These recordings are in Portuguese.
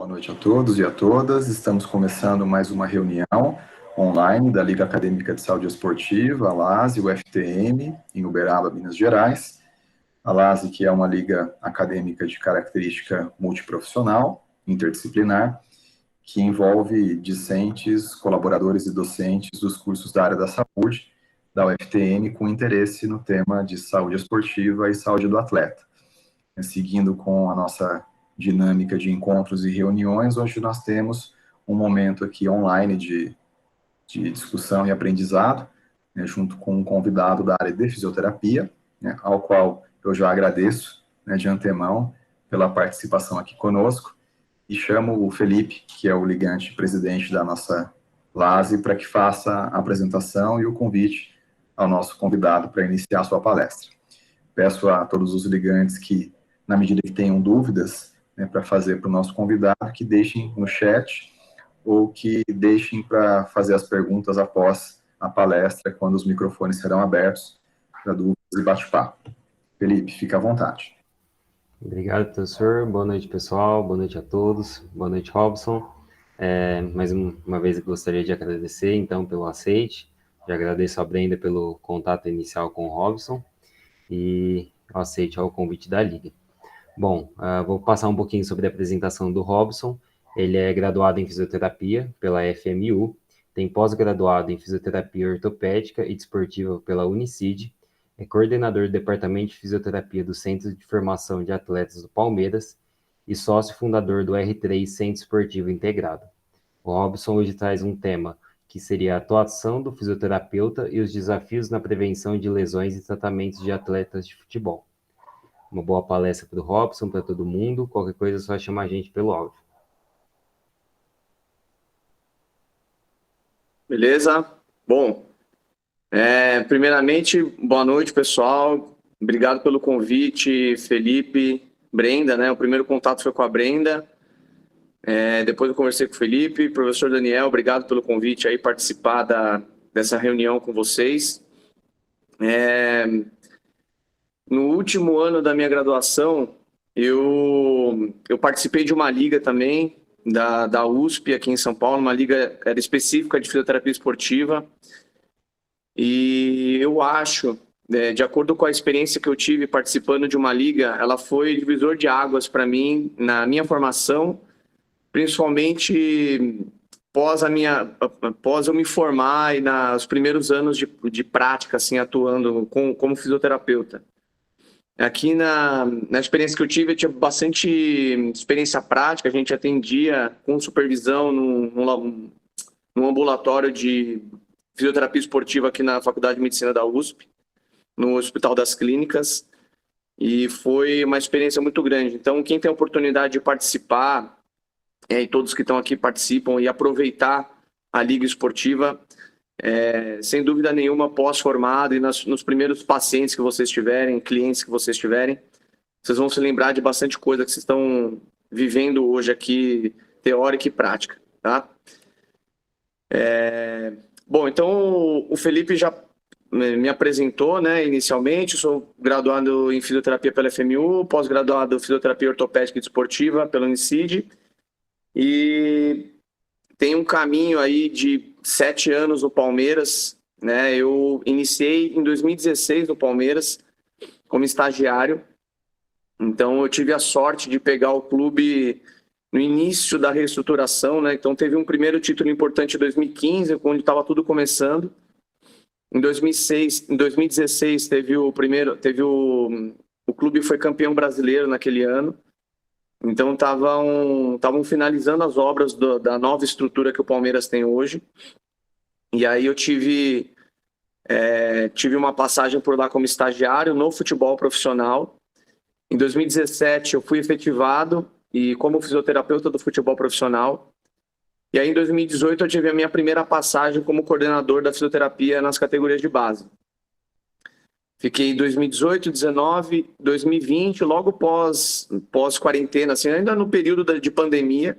Boa noite a todos e a todas. Estamos começando mais uma reunião online da Liga Acadêmica de Saúde Esportiva, a LASE, o FTM, em Uberaba, Minas Gerais. A LASE, que é uma liga acadêmica de característica multiprofissional, interdisciplinar, que envolve discentes, colaboradores e docentes dos cursos da área da saúde, da UFTM, com interesse no tema de saúde esportiva e saúde do atleta. Seguindo com a nossa dinâmica de encontros e reuniões, hoje nós temos um momento aqui online de discussão e aprendizado, né, junto com um convidado da área de fisioterapia, né, ao qual eu já agradeço, né, de antemão pela participação aqui conosco, e chamo o Felipe, que é o ligante presidente da nossa LASE, para que faça a apresentação e o convite ao nosso convidado para iniciar a sua palestra. Peço a todos os ligantes que, na medida que tenham dúvidas, né, para fazer para o nosso convidado, que deixem no chat ou que deixem para fazer as perguntas após a palestra, quando os microfones serão abertos para dúvidas e bate-papo. Felipe, fica à vontade. Obrigado, professor. Boa noite, pessoal. Boa noite a todos. Boa noite, Robson. Mais uma vez eu gostaria de agradecer, então, pelo aceite. Já agradeço a Brenda pelo contato inicial com o Robson e o aceite ao convite da Liga. Bom, vou passar um pouquinho sobre a apresentação do Robson. Ele é graduado em fisioterapia pela FMU, tem pós-graduado em fisioterapia ortopédica e desportiva pela Unicid, é coordenador do Departamento de Fisioterapia do Centro de Formação de Atletas do Palmeiras e sócio fundador do R3 Centro Esportivo Integrado. O Robson hoje traz um tema que seria a atuação do fisioterapeuta e os desafios na prevenção de lesões e tratamentos de atletas de futebol. Uma boa palestra para o Robson, para todo mundo. Qualquer coisa é só chamar a gente pelo áudio. Beleza? Bom, primeiramente, boa noite, pessoal. Obrigado pelo convite, Felipe, Brenda, né? O primeiro contato foi com a Brenda. Depois eu conversei com o Felipe. Professor Daniel, obrigado pelo convite aí, participar dessa reunião com vocês. No último ano da minha graduação, eu participei de uma liga também, da USP, aqui em São Paulo, uma liga era específica de fisioterapia esportiva. E eu acho, de acordo com a experiência que eu tive participando de uma liga, ela foi divisor de águas para mim, na minha formação, principalmente após eu me formar e nos primeiros anos de prática, assim, atuando como fisioterapeuta. Aqui na experiência que eu tive bastante experiência prática. A gente atendia com supervisão num ambulatório de fisioterapia esportiva aqui na Faculdade de Medicina da USP, no Hospital das Clínicas, e foi uma experiência muito grande. Então, quem tem a oportunidade de participar, e todos que estão aqui participam, e aproveitar a Liga Esportiva, sem dúvida nenhuma, pós-formado e nos primeiros pacientes que vocês tiverem, clientes que vocês tiverem, vocês vão se lembrar de bastante coisa que vocês estão vivendo hoje aqui, teórica e prática, tá? Bom, então o Felipe já me apresentou, né, inicialmente. Eu sou graduado em fisioterapia pela FMU, pós-graduado em fisioterapia ortopédica e desportiva pela Unicid, e tem um caminho aí de 7 anos no Palmeiras, né? Eu iniciei em 2016 no Palmeiras como estagiário, então eu tive a sorte de pegar o clube no início da reestruturação, né? Então teve um primeiro título importante em 2015, onde estava tudo começando. Em 2016 o clube foi campeão brasileiro naquele ano. Então estavam finalizando as obras da nova estrutura que o Palmeiras tem hoje. E aí eu tive uma passagem por lá como estagiário no futebol profissional. Em 2017 eu fui efetivado e como fisioterapeuta do futebol profissional. E aí em 2018 eu tive a minha primeira passagem como coordenador da fisioterapia nas categorias de base. Fiquei em 2018, 2019, 2020, logo pós-quarentena, assim, ainda no período de pandemia,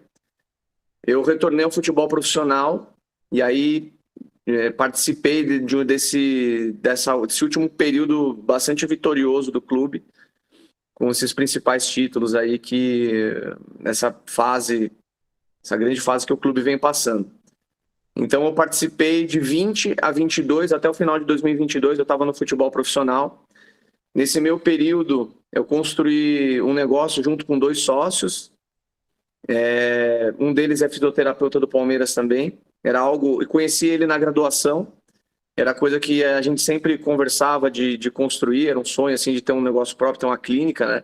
eu retornei ao futebol profissional e aí participei desse último período bastante vitorioso do clube, com esses principais títulos aí que nessa fase essa grande fase que o clube vem passando. Então eu participei de 20 a 22, até o final de 2022 eu estava no futebol profissional. Nesse meu período eu construí um negócio junto com 2 sócios, um deles é fisioterapeuta do Palmeiras também, era algo, eu conheci ele na graduação, era coisa que a gente sempre conversava de construir, era um sonho assim de ter um negócio próprio, ter uma clínica, né?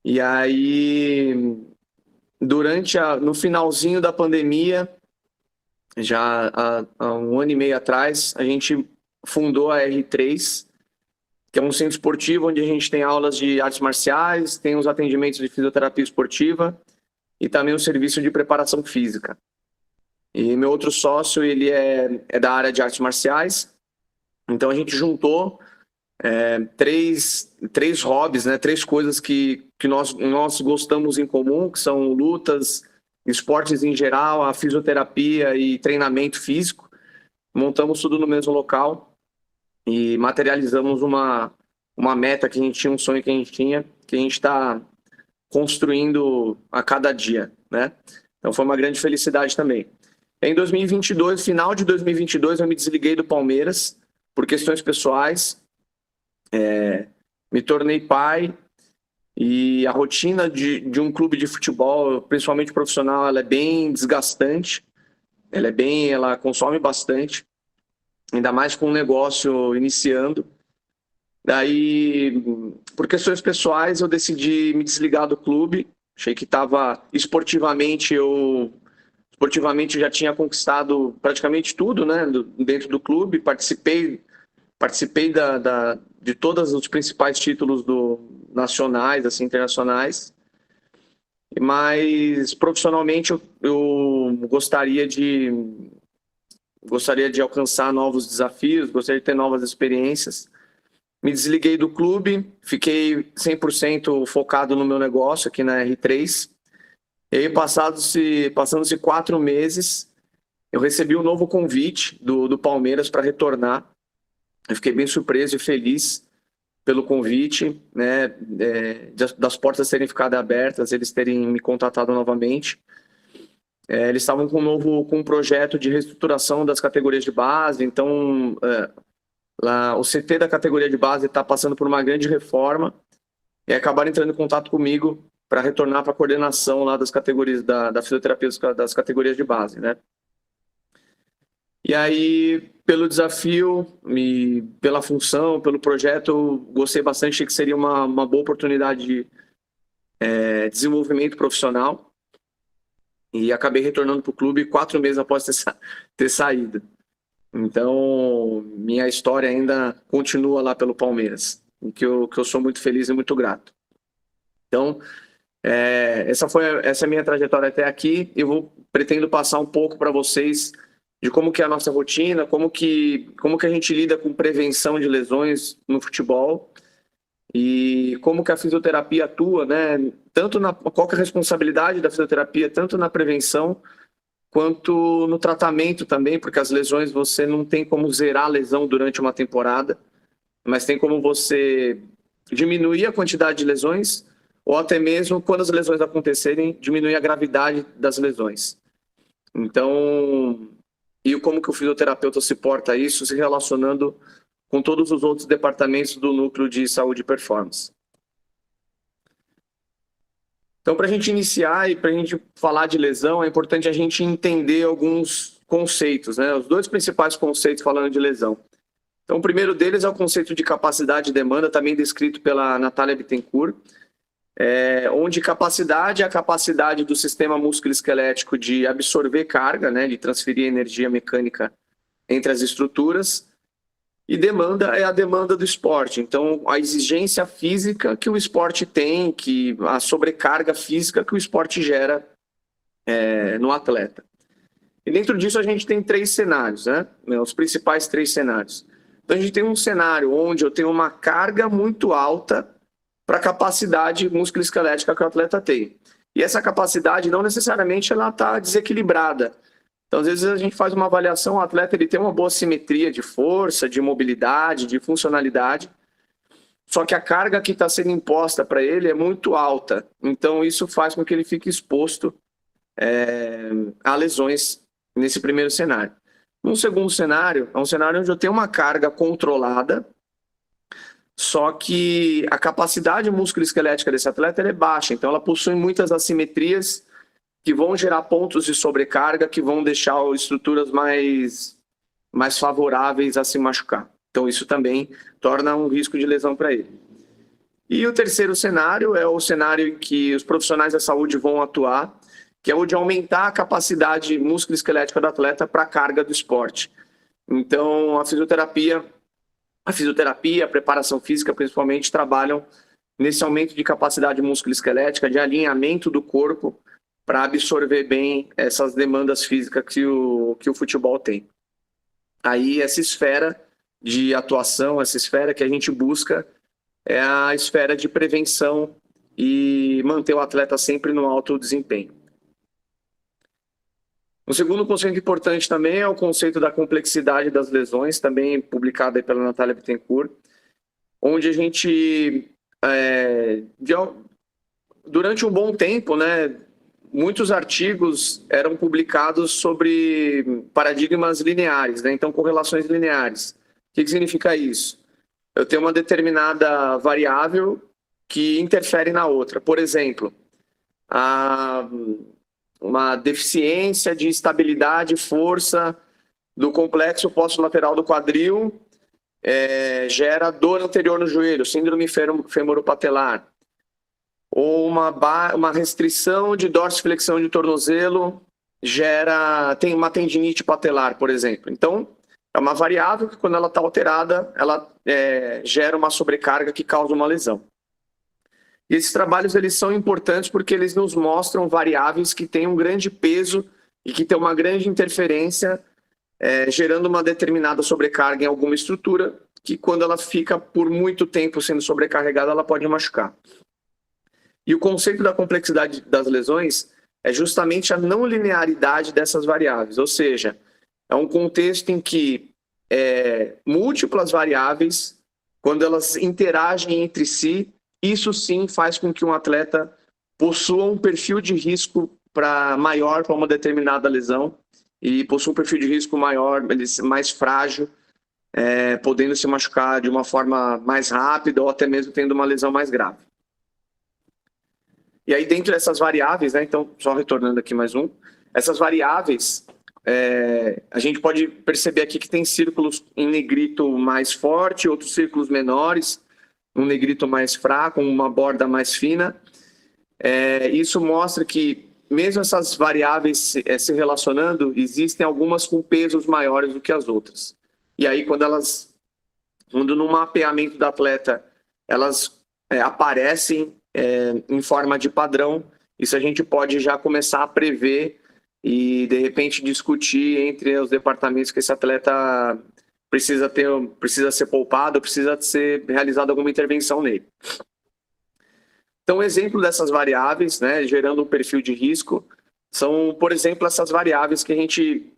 E aí, no finalzinho da pandemia, já há 1 ano e meio atrás, a gente fundou a R3, que é um centro esportivo onde a gente tem aulas de artes marciais, tem os atendimentos de fisioterapia esportiva e também o serviço de preparação física. E meu outro sócio, ele é da área de artes marciais, então a gente juntou três hobbies, né? 3 coisas que nós gostamos em comum, que são lutas, esportes em geral, a fisioterapia e treinamento físico. Montamos tudo no mesmo local e materializamos uma meta que a gente tinha, um sonho que a gente está construindo a cada dia, né? Então foi uma grande felicidade também. Em 2022, final de 2022, eu me desliguei do Palmeiras por questões pessoais, me tornei pai e a rotina de um clube de futebol, principalmente profissional, ela é bem desgastante, ela consome bastante, ainda mais com um negócio iniciando. Daí, por questões pessoais, eu decidi me desligar do clube. Achei que estava esportivamente eu já tinha conquistado praticamente tudo, né, dentro do clube. Participei de todos os principais títulos nacionais, assim, internacionais. Mas profissionalmente eu gostaria de alcançar novos desafios, gostaria de ter novas experiências. Me desliguei do clube, fiquei 100% focado no meu negócio aqui na R3. E aí, passando-se 4 meses, eu recebi um novo convite do Palmeiras para retornar. Eu fiquei bem surpreso e feliz pelo convite, né, das portas terem ficado abertas, eles terem me contatado novamente. Eles estavam com um projeto de reestruturação das categorias de base, então lá, o CT da categoria de base está passando por uma grande reforma e acabaram entrando em contato comigo para retornar para a coordenação lá das categorias da fisioterapia das categorias de base, né? E aí, pelo desafio, pela função, pelo projeto, eu gostei bastante, achei que seria uma boa oportunidade de desenvolvimento profissional e acabei retornando para o clube 4 meses após ter saído. Então, minha história ainda continua lá pelo Palmeiras, em que eu sou muito feliz e muito grato. Então, essa é a minha trajetória até aqui. Eu pretendo passar um pouco para vocês de como que é a nossa rotina, como que a gente lida com prevenção de lesões no futebol e como que a fisioterapia atua, né? Qual que é a responsabilidade da fisioterapia, tanto na prevenção quanto no tratamento também, porque as lesões você não tem como zerar a lesão durante uma temporada, mas tem como você diminuir a quantidade de lesões ou até mesmo, quando as lesões acontecerem, diminuir a gravidade das lesões. Então, e como que o fisioterapeuta se porta a isso, se relacionando com todos os outros departamentos do núcleo de saúde e performance. Então, para a gente iniciar e para a gente falar de lesão, é importante a gente entender alguns conceitos, né? Os 2 principais conceitos falando de lesão. Então, o primeiro deles é o conceito de capacidade e demanda, também descrito pela Natália Bittencourt, onde capacidade é a capacidade do sistema músculo-esquelético de absorver carga, né? De transferir energia mecânica entre as estruturas. E demanda é a demanda do esporte. Então, a exigência física que o esporte tem, a sobrecarga física que o esporte gera no atleta. E dentro disso a gente tem 3 cenários, né? Os principais 3 cenários. Então, a gente tem um cenário onde eu tenho uma carga muito alta para a capacidade musculoesquelética que o atleta tem. E essa capacidade não necessariamente ela está desequilibrada. Então, às vezes a gente faz uma avaliação, o atleta ele tem uma boa simetria de força, de mobilidade, de funcionalidade, só que a carga que está sendo imposta para ele é muito alta. Então, isso faz com que ele fique exposto há lesões nesse primeiro cenário. Um segundo cenário é um cenário onde eu tenho uma carga controlada, só que a capacidade musculoesquelética desse atleta é baixa, então ela possui muitas assimetrias que vão gerar pontos de sobrecarga, que vão deixar estruturas mais favoráveis a se machucar. Então isso também torna um risco de lesão para ele. E o terceiro cenário é o cenário em que os profissionais da saúde vão atuar, que é o de aumentar a capacidade musculoesquelética do atleta para a carga do esporte. Então, a fisioterapia, a preparação física, principalmente, trabalham nesse aumento de capacidade musculoesquelética, de alinhamento do corpo para absorver bem essas demandas físicas que o futebol tem. Aí, essa esfera de atuação, essa esfera que a gente busca é a esfera de prevenção e manter o atleta sempre no alto desempenho. Um segundo conceito importante também é o conceito da complexidade das lesões, também publicado aí pela Natália Bittencourt, onde a gente, durante um bom tempo, né, muitos artigos eram publicados sobre paradigmas lineares, né, então correlações lineares. O que significa isso? Eu tenho uma determinada variável que interfere na outra. Por exemplo, uma deficiência de estabilidade e força do complexo posterolateral do quadril gera dor anterior no joelho, síndrome femoropatelar. Ou uma restrição de dorsiflexão de tornozelo tem uma tendinite patelar, por exemplo. Então, é uma variável que, quando ela está alterada, ela gera uma sobrecarga que causa uma lesão. E esses trabalhos, eles são importantes porque eles nos mostram variáveis que têm um grande peso e que têm uma grande interferência, gerando uma determinada sobrecarga em alguma estrutura, que, quando ela fica por muito tempo sendo sobrecarregada, ela pode machucar. E o conceito da complexidade das lesões é justamente a não linearidade dessas variáveis, ou seja, é um contexto em que múltiplas variáveis, quando elas interagem entre si, isso sim faz com que um atleta possua um perfil de risco maior para uma determinada lesão e possua um perfil de risco maior, mais frágil, podendo se machucar de uma forma mais rápida ou até mesmo tendo uma lesão mais grave. E aí, dentro dessas variáveis, né, então, só retornando aqui mais essas variáveis, a gente pode perceber aqui que tem círculos em negrito mais forte, outros círculos menores, um negrito mais fraco, uma borda mais fina. Isso mostra que, mesmo essas variáveis se relacionando, existem algumas com pesos maiores do que as outras. E aí, quando no mapeamento do atleta, elas aparecem em forma de padrão, isso a gente pode já começar a prever e, de repente, discutir entre os departamentos que esse atleta precisa ser poupado, precisa ser realizada alguma intervenção nele. Então, exemplo dessas variáveis, né, gerando um perfil de risco, são, por exemplo, essas variáveis que a gente,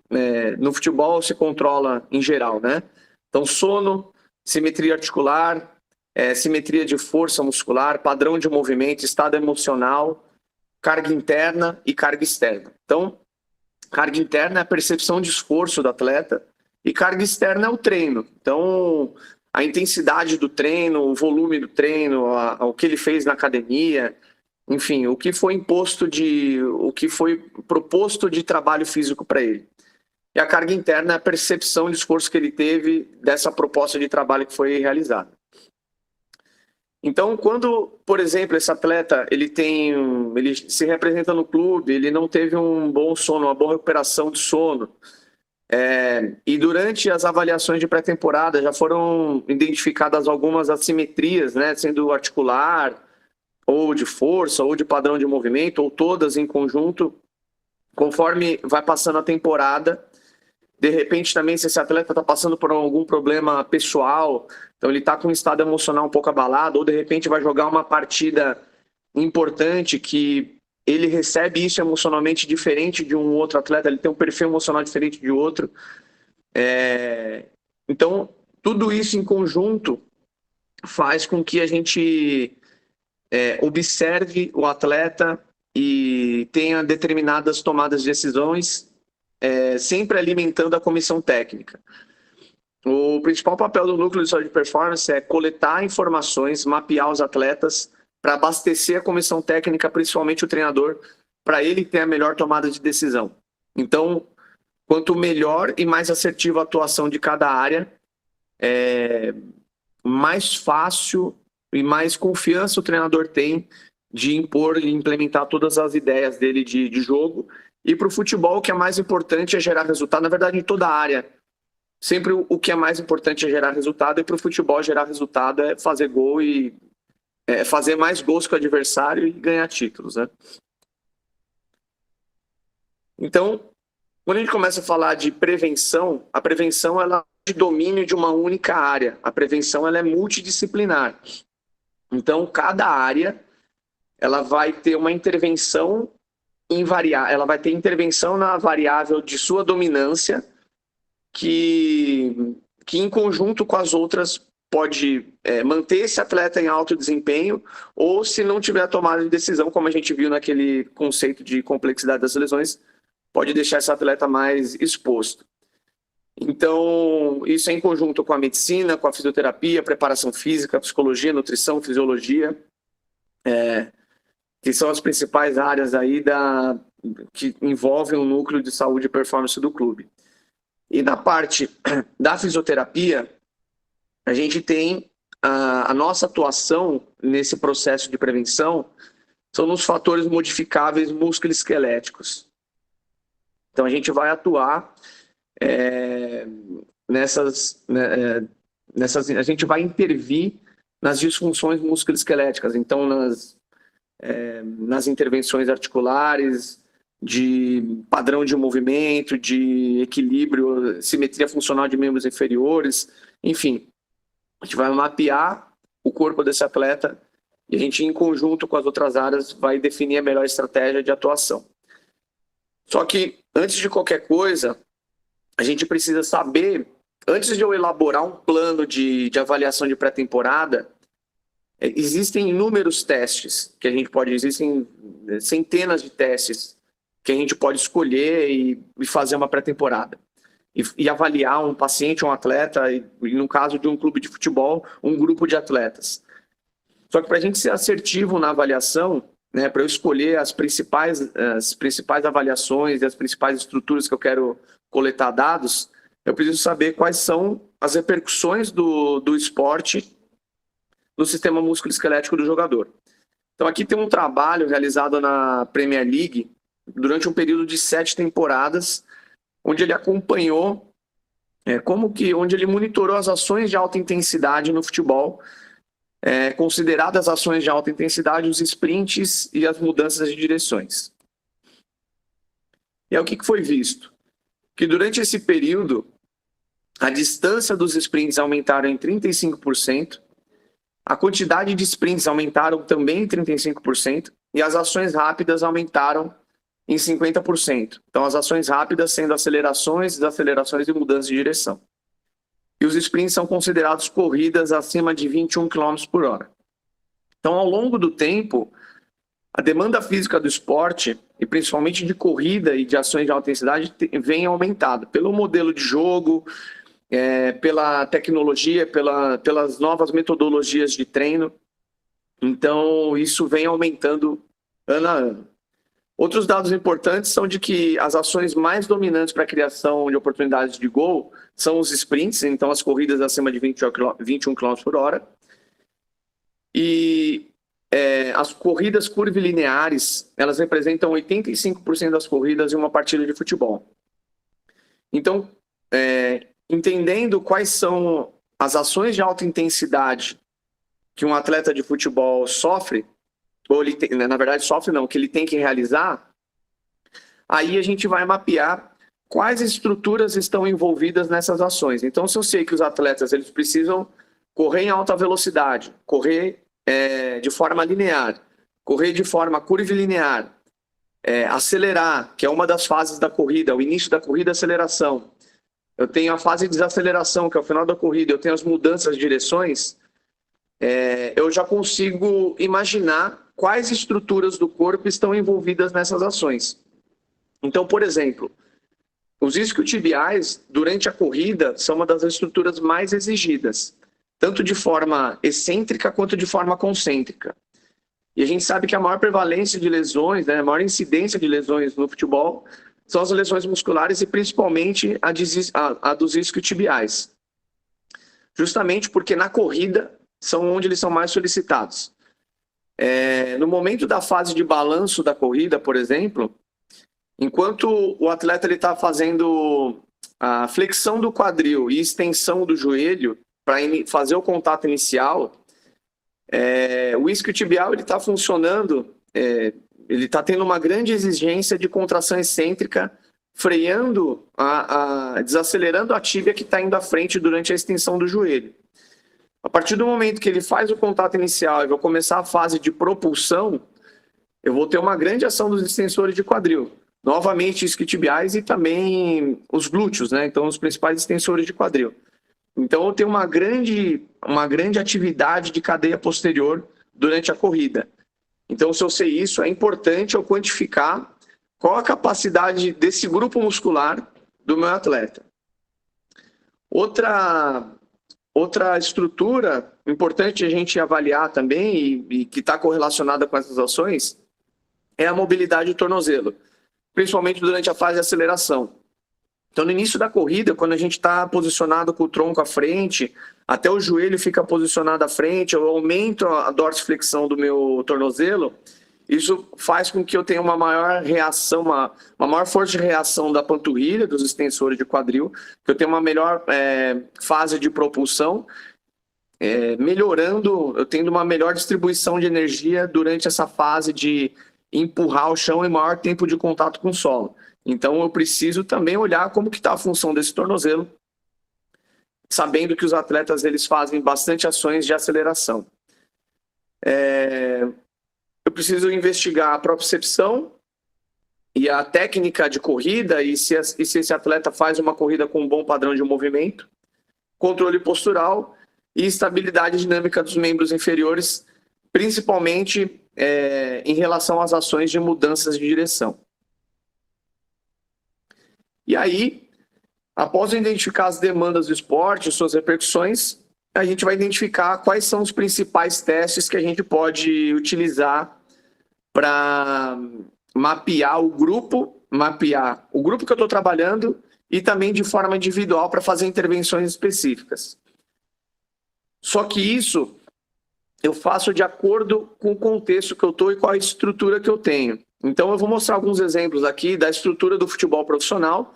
no futebol, se controla em geral, né? Então, sono, simetria articular, simetria de força muscular, padrão de movimento, estado emocional, carga interna e carga externa. Então, carga interna é a percepção de esforço do atleta, e carga externa é o treino. Então, a intensidade do treino, o volume do treino, o que ele fez na academia, enfim, o que foi proposto de trabalho físico para ele. E a carga interna é a percepção de esforço que ele teve dessa proposta de trabalho que foi realizada. Então, quando, por exemplo, esse atleta ele se representa no clube, ele não teve um bom sono, uma boa recuperação de sono, e durante as avaliações de pré-temporada já foram identificadas algumas assimetrias, né, sendo articular, ou de força, ou de padrão de movimento, ou todas em conjunto. Conforme vai passando a temporada, de repente também, se esse atleta está passando por algum problema pessoal, então ele está com um estado emocional um pouco abalado, ou de repente vai jogar uma partida importante que ele recebe isso emocionalmente diferente de um outro atleta, ele tem um perfil emocional diferente de outro. Então, tudo isso em conjunto faz com que a gente observe o atleta e tenha determinadas tomadas de decisões, sempre alimentando a comissão técnica. O principal papel do núcleo de saúde e performance é coletar informações, mapear os atletas, para abastecer a comissão técnica, principalmente o treinador, para ele ter a melhor tomada de decisão. Então, quanto melhor e mais assertiva a atuação de cada área, mais fácil e mais confiança o treinador tem de impor e implementar todas as ideias dele de jogo. E para o futebol, o que é mais importante é gerar resultado. Na verdade, em toda a área, sempre o que é mais importante é gerar resultado, e para o futebol gerar resultado é fazer gol e fazer mais gols que o adversário e ganhar títulos, né? Então, quando a gente começa a falar de prevenção, a prevenção ela é de domínio de uma única área. A prevenção ela é multidisciplinar. Então, cada área ela vai ter uma intervenção ela vai ter intervenção na variável de sua dominância, que em conjunto com as outras pode manter esse atleta em alto desempenho, ou se não tiver a tomada de decisão, como a gente viu naquele conceito de complexidade das lesões, pode deixar esse atleta mais exposto. Então, isso é em conjunto com a medicina, com a fisioterapia, preparação física, psicologia, nutrição, fisiologia, que são as principais áreas aí que envolvem o núcleo de saúde e performance do clube. E na parte da fisioterapia, a gente tem a nossa atuação nesse processo de prevenção são nos fatores modificáveis musculoesqueléticos. Então, a gente vai atuar a gente vai intervir nas disfunções musculoesqueléticas. Então, nas intervenções articulares, de padrão de movimento, de equilíbrio, simetria funcional de membros inferiores, enfim. A gente vai mapear o corpo desse atleta e a gente, em conjunto com as outras áreas, vai definir a melhor estratégia de atuação. Só que, antes de qualquer coisa, a gente precisa saber, antes de eu elaborar um plano de avaliação de pré-temporada, existem inúmeros testes que a gente pode, existem centenas de testes que a gente pode escolher e fazer uma pré-temporada. E avaliar um paciente, um atleta, e no caso de um clube de futebol, um grupo de atletas. Só que para a gente ser assertivo na avaliação, né, para eu escolher as principais avaliações e as principais estruturas que eu quero coletar dados, eu preciso saber quais são as repercussões do esporte no sistema musculoesquelético do jogador. Então aqui tem um trabalho realizado na Premier League durante um período de 7 temporadas, onde ele acompanhou, onde ele monitorou as ações de alta intensidade no futebol, consideradas ações de alta intensidade, os sprints e as mudanças de direções. E aí, o que foi visto? Que durante esse período, a distância dos sprints aumentaram em 35%, a quantidade de sprints aumentaram também em 35%, e as ações rápidas aumentaram em 50%. Então, as ações rápidas sendo acelerações, desacelerações e mudanças de direção. E os sprints são considerados corridas acima de 21 km por hora. Então, ao longo do tempo, a demanda física do esporte, e principalmente de corrida e de ações de alta intensidade, vem aumentada pelo modelo de jogo, pela tecnologia, pelas novas metodologias de treino. Então, isso vem aumentando ano a ano. Outros dados importantes são de que as ações mais dominantes para a criação de oportunidades de gol são os sprints, então as corridas acima de 21 km por hora. E as corridas curvilineares, elas representam 85% das corridas em uma partida de futebol. Então, entendendo quais são as ações de alta intensidade que um atleta de futebol sofre, ou ele tem, na verdade sofre não, que ele tem que realizar, aí a gente vai mapear quais estruturas estão envolvidas nessas ações. Então, se eu sei que os atletas eles precisam correr em alta velocidade, correr de forma linear, correr de forma curvilinear, acelerar, que é uma das fases da corrida, o início da corrida, aceleração. Eu tenho a fase de desaceleração, que é o final da corrida, eu tenho as mudanças de direções, eu já consigo imaginar quais estruturas do corpo estão envolvidas nessas ações. Então, por exemplo, os isquiotibiais, durante a corrida, são uma das estruturas mais exigidas, tanto de forma excêntrica quanto de forma concêntrica. E a gente sabe que a maior prevalência de lesões, né, a maior incidência de lesões no futebol são as lesões musculares e principalmente a dos isquiotibiais. Justamente porque na corrida são onde eles são mais solicitados. No momento da fase de balanço da corrida, por exemplo, enquanto o atleta está fazendo a flexão do quadril e extensão do joelho para fazer o contato inicial, o isquiotibial está funcionando, ele está tendo uma grande exigência de contração excêntrica, freando, desacelerando a tíbia que está indo à frente durante a extensão do joelho. A partir do momento que ele faz o contato inicial e vai começar a fase de propulsão, eu vou ter uma grande ação dos extensores de quadril. Novamente, isquiotibiais e também os glúteos, né? Então, os principais extensores de quadril. Então, eu tenho uma grande atividade de cadeia posterior durante a corrida. Então, se eu sei isso, é importante eu quantificar qual a capacidade desse grupo muscular do meu atleta. Outra estrutura importante a gente avaliar também e que está correlacionada com essas ações é a mobilidade do tornozelo, principalmente durante a fase de aceleração. Então, no início da corrida, quando a gente está posicionado com o tronco à frente, até o joelho fica posicionado à frente, eu aumento a dorsiflexão do meu tornozelo, isso faz com que eu tenha uma maior reação, uma maior força de reação da panturrilha, dos extensores de quadril, que eu tenha uma melhor fase de propulsão, melhorando, eu tendo uma melhor distribuição de energia durante essa fase de empurrar o chão e maior tempo de contato com o solo. Então, eu preciso também olhar como que está a função desse tornozelo, sabendo que os atletas eles fazem bastante ações de aceleração. Eu preciso investigar a propriocepção e a técnica de corrida e se esse atleta faz uma corrida com um bom padrão de movimento, controle postural e estabilidade dinâmica dos membros inferiores, principalmente em relação às ações de mudanças de direção. E aí, após identificar as demandas do esporte, suas repercussões, a gente vai identificar quais são os principais testes que a gente pode utilizar para mapear o grupo que eu estou trabalhando e também de forma individual para fazer intervenções específicas. Só que isso eu faço de acordo com o contexto que eu estou e com a estrutura que eu tenho. Então, eu vou mostrar alguns exemplos aqui da estrutura do futebol profissional,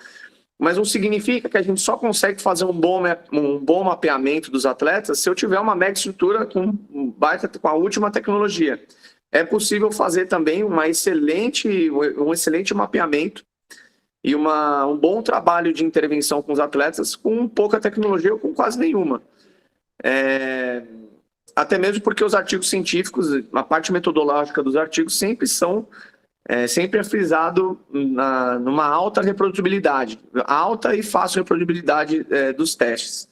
mas não significa que a gente só consegue fazer um bom mapeamento dos atletas se eu tiver uma mega estrutura com a última tecnologia. É possível fazer também um excelente mapeamento e um bom trabalho de intervenção com os atletas com pouca tecnologia ou com quase nenhuma. Até mesmo porque os artigos científicos, a parte metodológica dos artigos sempre é frisado numa alta reprodutibilidade, alta e fácil reprodutibilidade dos testes.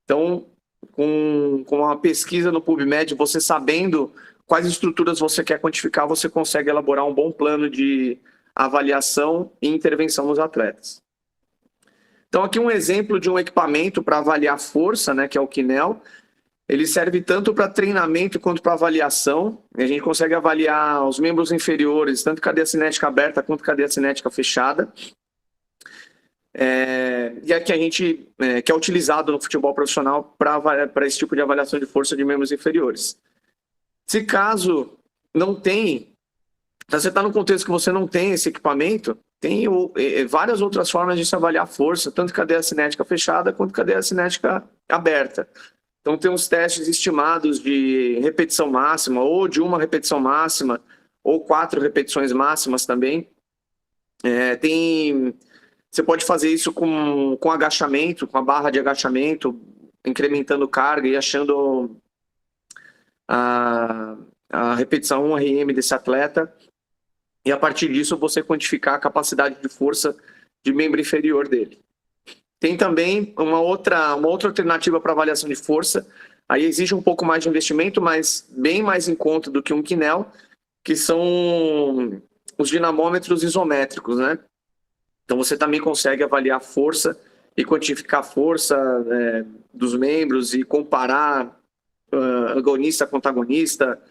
Então, com a pesquisa no PubMed, você sabendo quais estruturas você quer quantificar, você consegue elaborar um bom plano de avaliação e intervenção nos atletas. Então, aqui um exemplo de um equipamento para avaliar força, né, que é o Kinel. Ele serve tanto para treinamento quanto para avaliação. A gente consegue avaliar os membros inferiores, tanto cadeia cinética aberta quanto cadeia cinética fechada. E aqui que é utilizado no futebol profissional para esse tipo de avaliação de força de membros inferiores. Se caso não tem, se você está num contexto que você não tem esse equipamento, tem várias outras formas de se avaliar força, tanto cadeia cinética fechada quanto cadeia cinética aberta. Então, tem uns testes estimados de repetição máxima, ou de uma repetição máxima, ou 4 repetições máximas também. Você pode fazer isso com agachamento, com a barra de agachamento, incrementando carga e achando a repetição 1 RM desse atleta. E, a partir disso, você quantificar a capacidade de força de membro inferior dele. Tem também uma outra alternativa para avaliação de força. Aí exige um pouco mais de investimento, mas bem mais em conta do que um Kinel, que são os dinamômetros isométricos, né? Então você também consegue avaliar a força e quantificar a força dos membros e comparar agonista com antagonista,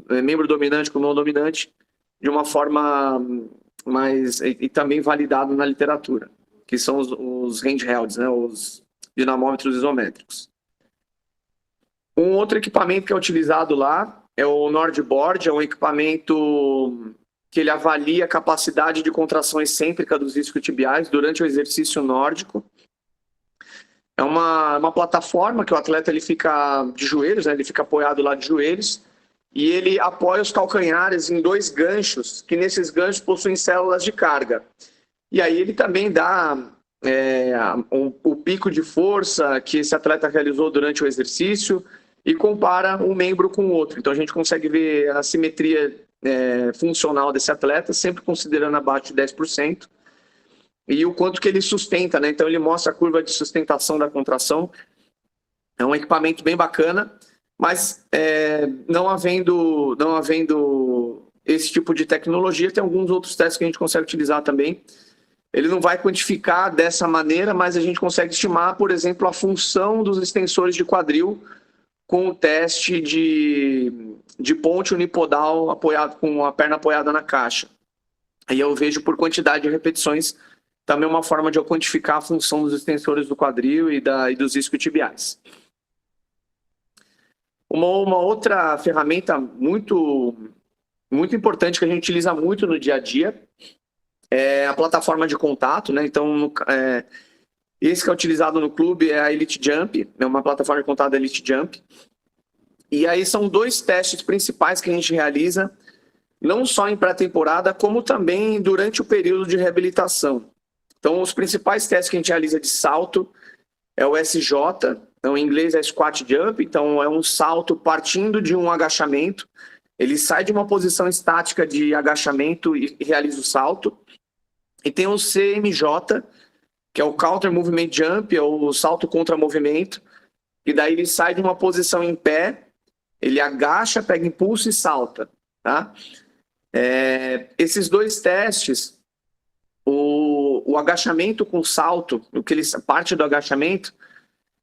membro dominante com não dominante, de uma forma mais... e também validado na literatura, que são os handhelds, né? Os dinamômetros isométricos. Um outro equipamento que é utilizado lá é o NordBord, é um equipamento que ele avalia a capacidade de contração excêntrica dos isquiotibiais durante o exercício nórdico. É uma plataforma que o atleta ele fica de joelhos, né? Ele fica apoiado lá de joelhos, e ele apoia os calcanhares em 2 ganchos, que nesses ganchos possuem células de carga. E aí ele também dá o pico de força que esse atleta realizou durante o exercício e compara um membro com o outro. Então a gente consegue ver a simetria funcional desse atleta, sempre considerando abaixo de 10%, e o quanto que ele sustenta, né? Então ele mostra a curva de sustentação da contração. É um equipamento bem bacana, mas não havendo esse tipo de tecnologia, tem alguns outros testes que a gente consegue utilizar também. Ele não vai quantificar dessa maneira, mas a gente consegue estimar, por exemplo, a função dos extensores de quadril com o teste de ponte unipodal apoiado, com a perna apoiada na caixa. Aí eu vejo por quantidade de repetições também uma forma de eu quantificar a função dos extensores do quadril e dos isquiotibiais. Uma outra ferramenta muito importante que a gente utiliza muito no dia a dia é a plataforma de contato, né? Então, esse que é utilizado no clube é a Elite Jump, é uma plataforma de contato da Elite Jump. E aí são 2 testes principais que a gente realiza, não só em pré-temporada, como também durante o período de reabilitação. Então, os principais testes que a gente realiza de salto é o SJ, então, em inglês é Squat Jump, então é um salto partindo de um agachamento. Ele sai de uma posição estática de agachamento e realiza o salto. E tem o CMJ, que é o Counter Movement Jump, é o salto contra movimento. E daí ele sai de uma posição em pé, ele agacha, pega impulso e salta, tá? Esses 2 testes, o agachamento com salto, parte do agachamento,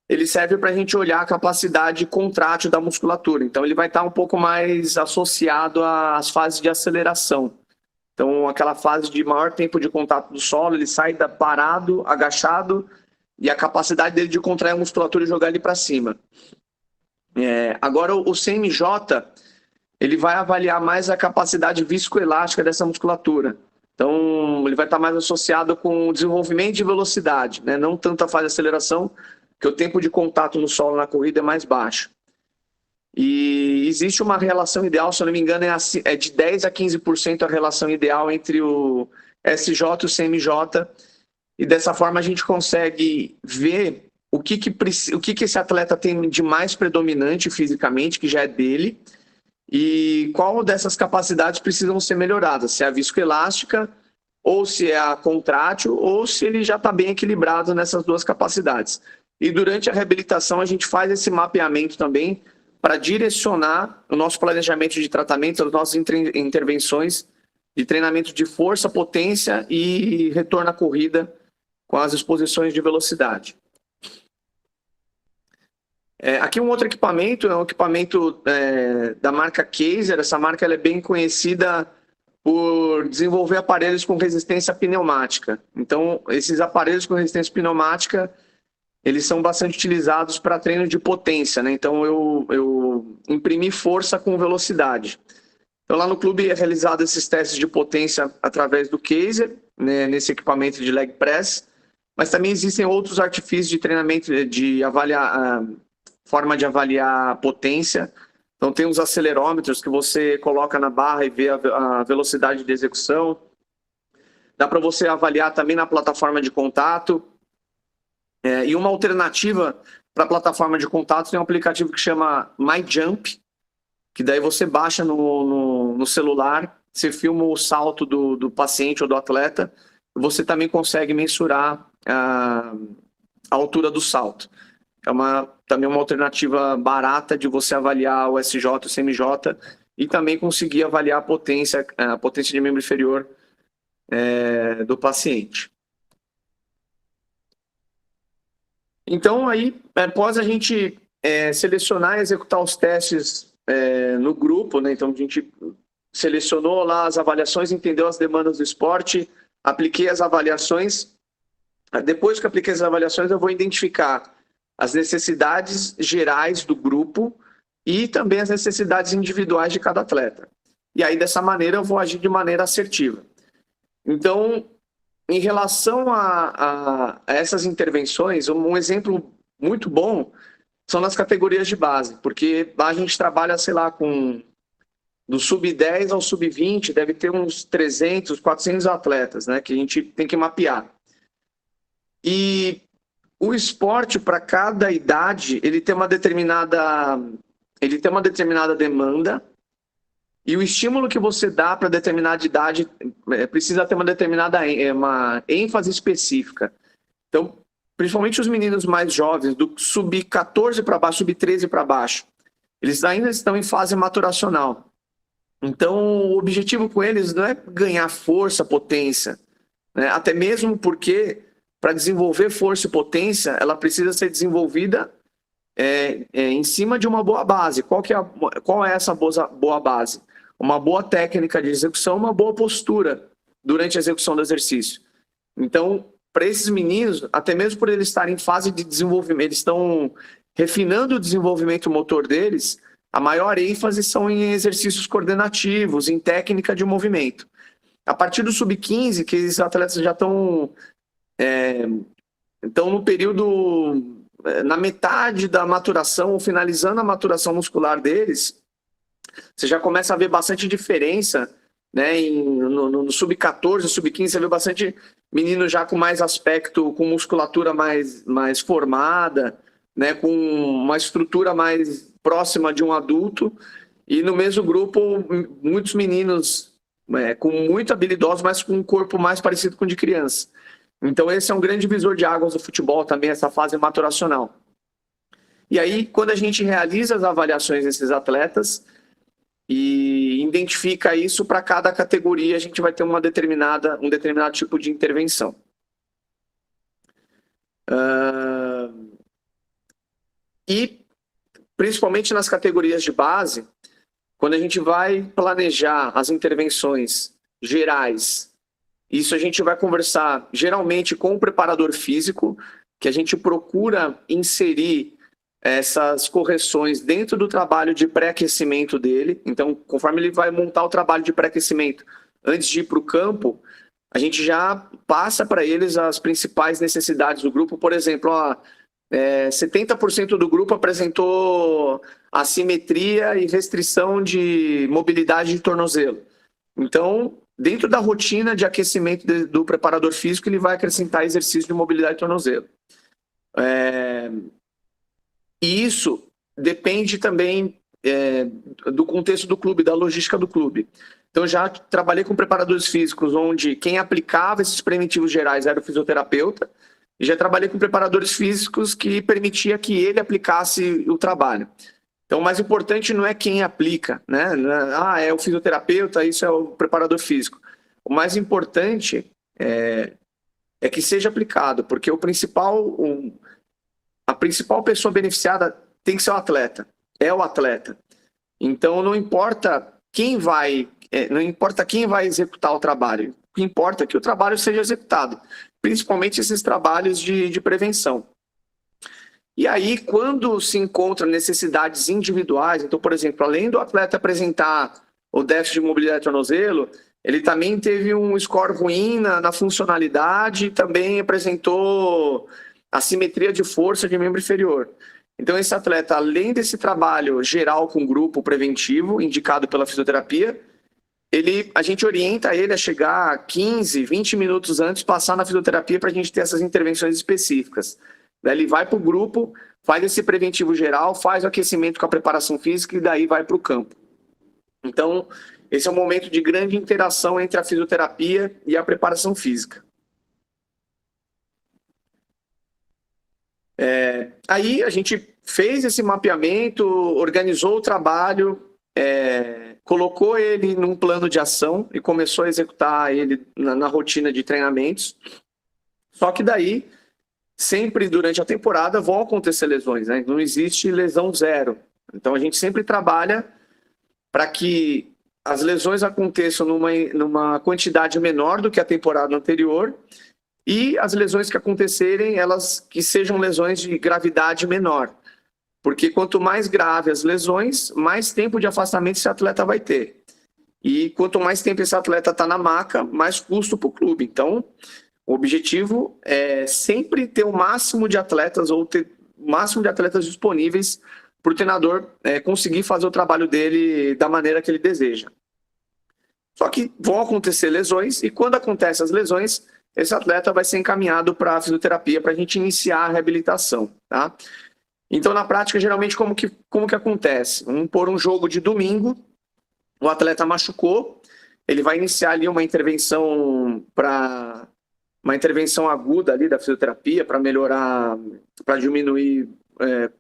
ele serve para a gente olhar a capacidade contrátil da musculatura. Então, ele vai estar um pouco mais associado às fases de aceleração. Então, aquela fase de maior tempo de contato do solo, ele sai parado, agachado, e a capacidade dele de contrair a musculatura e jogar ele para cima. Agora, o CMJ, ele vai avaliar mais a capacidade viscoelástica dessa musculatura. Então, ele vai estar mais associado com o desenvolvimento de velocidade, né? Não tanto a fase de aceleração, porque o tempo de contato no solo na corrida é mais baixo. E existe uma relação ideal, se eu não me engano, é de 10% a 15% a relação ideal entre o SJ e o CMJ, e dessa forma a gente consegue ver o que esse atleta tem de mais predominante fisicamente, que já é dele, e qual dessas capacidades precisam ser melhoradas, se é a viscoelástica, ou se é a contrátil, ou se ele já está bem equilibrado nessas 2 capacidades. E durante a reabilitação a gente faz esse mapeamento também para direcionar o nosso planejamento de tratamento, as nossas intervenções de treinamento de força, potência e retorno à corrida com as exposições de velocidade. Aqui um outro equipamento, é um equipamento da marca Kaiser. Essa marca ela é bem conhecida por desenvolver aparelhos com resistência pneumática. Então, esses aparelhos com resistência pneumática, eles são bastante utilizados para treino de potência, né? Então, eu imprimi força com velocidade. Então, lá no clube é realizado esses testes de potência através do Kaiser, né, nesse equipamento de leg press, mas também existem outros artifícios de treinamento, de avaliar, forma de avaliar a potência. Então, tem os acelerômetros que você coloca na barra e vê a velocidade de execução. Dá para você avaliar também na plataforma de contato. E uma alternativa para a plataforma de contato tem um aplicativo que chama MyJump, que daí você baixa no celular, você filma o salto do paciente ou do atleta, e você também consegue mensurar a altura do salto. É também uma alternativa barata de você avaliar o SJ, o CMJ e também conseguir avaliar a potência de membro inferior do paciente. Então, aí, após a gente selecionar e executar os testes no grupo, né? Então, a gente selecionou lá as avaliações, entendeu as demandas do esporte, apliquei as avaliações. Depois que apliquei as avaliações, eu vou identificar as necessidades gerais do grupo e também as necessidades individuais de cada atleta. E aí, dessa maneira, eu vou agir de maneira assertiva. Então, em relação a essas intervenções, um exemplo muito bom são nas categorias de base, porque lá a gente trabalha, sei lá, do sub-10 ao sub-20, deve ter uns 300, 400 atletas, né, que a gente tem que mapear. E o esporte, para cada idade, ele tem uma determinada demanda, e o estímulo que você dá para determinada idade precisa ter uma ênfase específica. Então, principalmente os meninos mais jovens, do sub-14 para baixo, sub-13 para baixo, eles ainda estão em fase maturacional. Então, o objetivo com eles não é ganhar força, potência, né? Até mesmo porque, para desenvolver força e potência, ela precisa ser desenvolvida em cima de uma boa base. Qual é essa boa base? Uma boa técnica de execução, uma boa postura durante a execução do exercício. Então, para esses meninos, até mesmo por eles estarem em fase de desenvolvimento, eles estão refinando o desenvolvimento motor deles, a maior ênfase são em exercícios coordenativos, em técnica de movimento. A partir do sub-15, que esses atletas já estão no período, na metade da maturação, ou finalizando a maturação muscular deles, você já começa a ver bastante diferença, né? No sub-14, sub-15, você vê bastante menino já com mais aspecto, com musculatura mais formada, né? Com uma estrutura mais próxima de um adulto, e no mesmo grupo, muitos meninos com muito habilidosos, mas com um corpo mais parecido com o de criança. Então, esse é um grande divisor de águas do futebol também, essa fase maturacional. E aí, quando a gente realiza as avaliações desses atletas e identifica isso, para cada categoria, a gente vai ter um determinado tipo de intervenção. E, principalmente nas categorias de base, quando a gente vai planejar as intervenções gerais, isso a gente vai conversar geralmente com o preparador físico, que a gente procura inserir essas correções dentro do trabalho de pré-aquecimento dele. Então, conforme ele vai montar o trabalho de pré-aquecimento antes de ir para o campo, a gente já passa para eles as principais necessidades do grupo. Por exemplo, 70% do grupo apresentou assimetria e restrição de mobilidade de tornozelo. Então, dentro da rotina de aquecimento do preparador físico, ele vai acrescentar exercício de mobilidade de tornozelo. E isso depende também do contexto do clube, da logística do clube. Então, já trabalhei com preparadores físicos onde quem aplicava esses preventivos gerais era o fisioterapeuta, e já trabalhei com preparadores físicos que permitia que ele aplicasse o trabalho. Então, o mais importante não é quem aplica, né? É o fisioterapeuta, isso é o preparador físico. O mais importante é que seja aplicado, porque a principal pessoa beneficiada tem que ser o atleta, é o atleta. Então, não importa quem vai executar o trabalho, o que importa é que o trabalho seja executado, principalmente esses trabalhos de prevenção. E aí, quando se encontram necessidades individuais, então, por exemplo, além do atleta apresentar o déficit de mobilidade de tornozelo, ele também teve um score ruim na funcionalidade e também apresentou assimetria de força de membro inferior. Então, esse atleta, além desse trabalho geral com grupo preventivo, indicado pela fisioterapia, a gente orienta ele a chegar 15, 20 minutos antes, passar na fisioterapia para a gente ter essas intervenções específicas. Ele vai para o grupo, faz esse preventivo geral, faz o aquecimento com a preparação física e daí vai para o campo. Então, esse é um momento de grande interação entre a fisioterapia e a preparação física. Aí a gente fez esse mapeamento, organizou o trabalho, colocou ele num plano de ação e começou a executar ele na rotina de treinamentos. Só que daí, sempre durante a temporada, vão acontecer lesões, né? Não existe lesão zero. Então a gente sempre trabalha para que as lesões aconteçam numa quantidade menor do que a temporada anterior e as lesões que acontecerem, elas que sejam lesões de gravidade menor. Porque quanto mais grave as lesões, mais tempo de afastamento esse atleta vai ter. E quanto mais tempo esse atleta está na maca, mais custo para o clube. Então, o objetivo é sempre ter o máximo de atletas ou ter o máximo de atletas disponíveis para o treinador conseguir fazer o trabalho dele da maneira que ele deseja. Só que vão acontecer lesões e quando acontecem as lesões, esse atleta vai ser encaminhado para a fisioterapia para a gente iniciar a reabilitação, tá? Então, na prática, geralmente, como que acontece? Vamos pôr um jogo de domingo, o atleta machucou, ele vai iniciar ali uma intervenção aguda ali da fisioterapia para melhorar, para diminuir,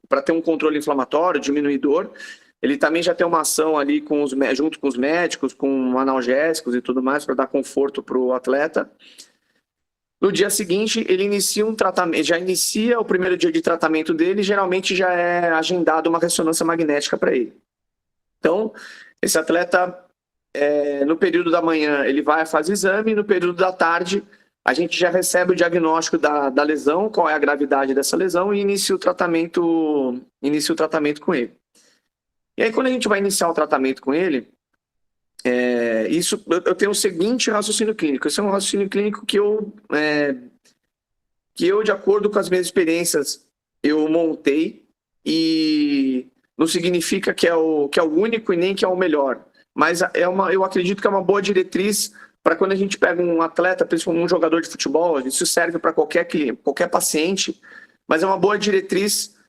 para ter um controle inflamatório, diminuir dor. Ele também já tem uma ação ali junto com os médicos, com analgésicos e tudo mais, para dar conforto para o atleta. No dia seguinte, ele inicia um tratamento, já inicia o primeiro dia de tratamento dele, geralmente já é agendado uma ressonância magnética para ele. Então, esse atleta, no período da manhã, ele vai fazer exame, no período da tarde, a gente já recebe o diagnóstico da lesão, qual é a gravidade dessa lesão, e inicia o tratamento com ele. E aí, quando a gente vai iniciar o tratamento com ele, eu tenho o seguinte raciocínio clínico. Esse é um raciocínio clínico que eu, de acordo com as minhas experiências, eu montei, e não significa que é o único e nem que é o melhor, mas eu acredito que é uma boa diretriz para quando a gente pega um atleta, principalmente um jogador de futebol. Isso serve para qualquer cliente, qualquer paciente, mas é uma boa diretriz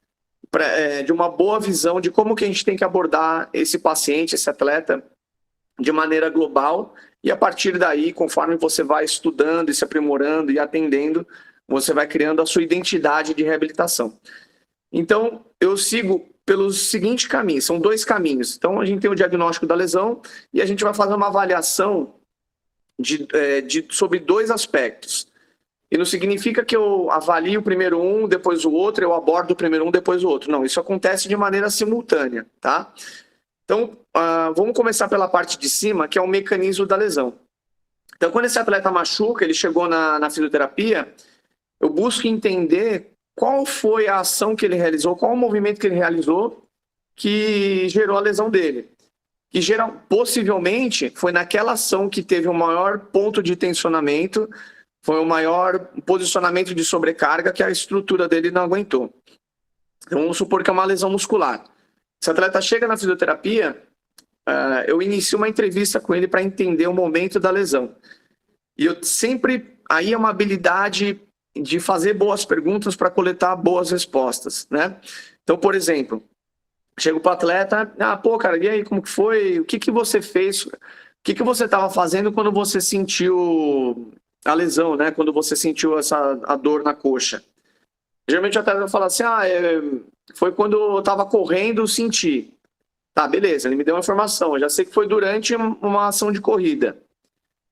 de uma boa visão de como que a gente tem que abordar esse paciente, esse atleta, de maneira global, e a partir daí, conforme você vai estudando e se aprimorando e atendendo, você vai criando a sua identidade de reabilitação. Então, eu sigo pelos seguintes caminhos, são 2 caminhos. Então, a gente tem o diagnóstico da lesão e a gente vai fazer uma avaliação sobre 2 aspectos. E não significa que eu avalio primeiro um, depois o outro, eu abordo primeiro um, depois o outro. Não, isso acontece de maneira simultânea, tá? Então, vamos começar pela parte de cima, que é o mecanismo da lesão. Então, quando esse atleta machuca, ele chegou na fisioterapia, eu busco entender qual foi a ação que ele realizou, qual o movimento que ele realizou que gerou a lesão dele. Que possivelmente foi naquela ação que teve o maior ponto de tensionamento, foi o maior posicionamento de sobrecarga que a estrutura dele não aguentou. Então, vamos supor que é uma lesão muscular. Se o atleta chega na fisioterapia, eu inicio uma entrevista com ele para entender o momento da lesão. E eu sempre... Aí é uma habilidade de fazer boas perguntas para coletar boas respostas, né? Então, por exemplo, chego para o atleta, cara, e aí, como que foi? O que você fez? O que você estava fazendo quando você sentiu a lesão, né? Quando você sentiu a dor na coxa? Geralmente o atleta fala assim, foi quando eu estava correndo, senti. Tá, beleza, ele me deu uma informação, eu já sei que foi durante uma ação de corrida.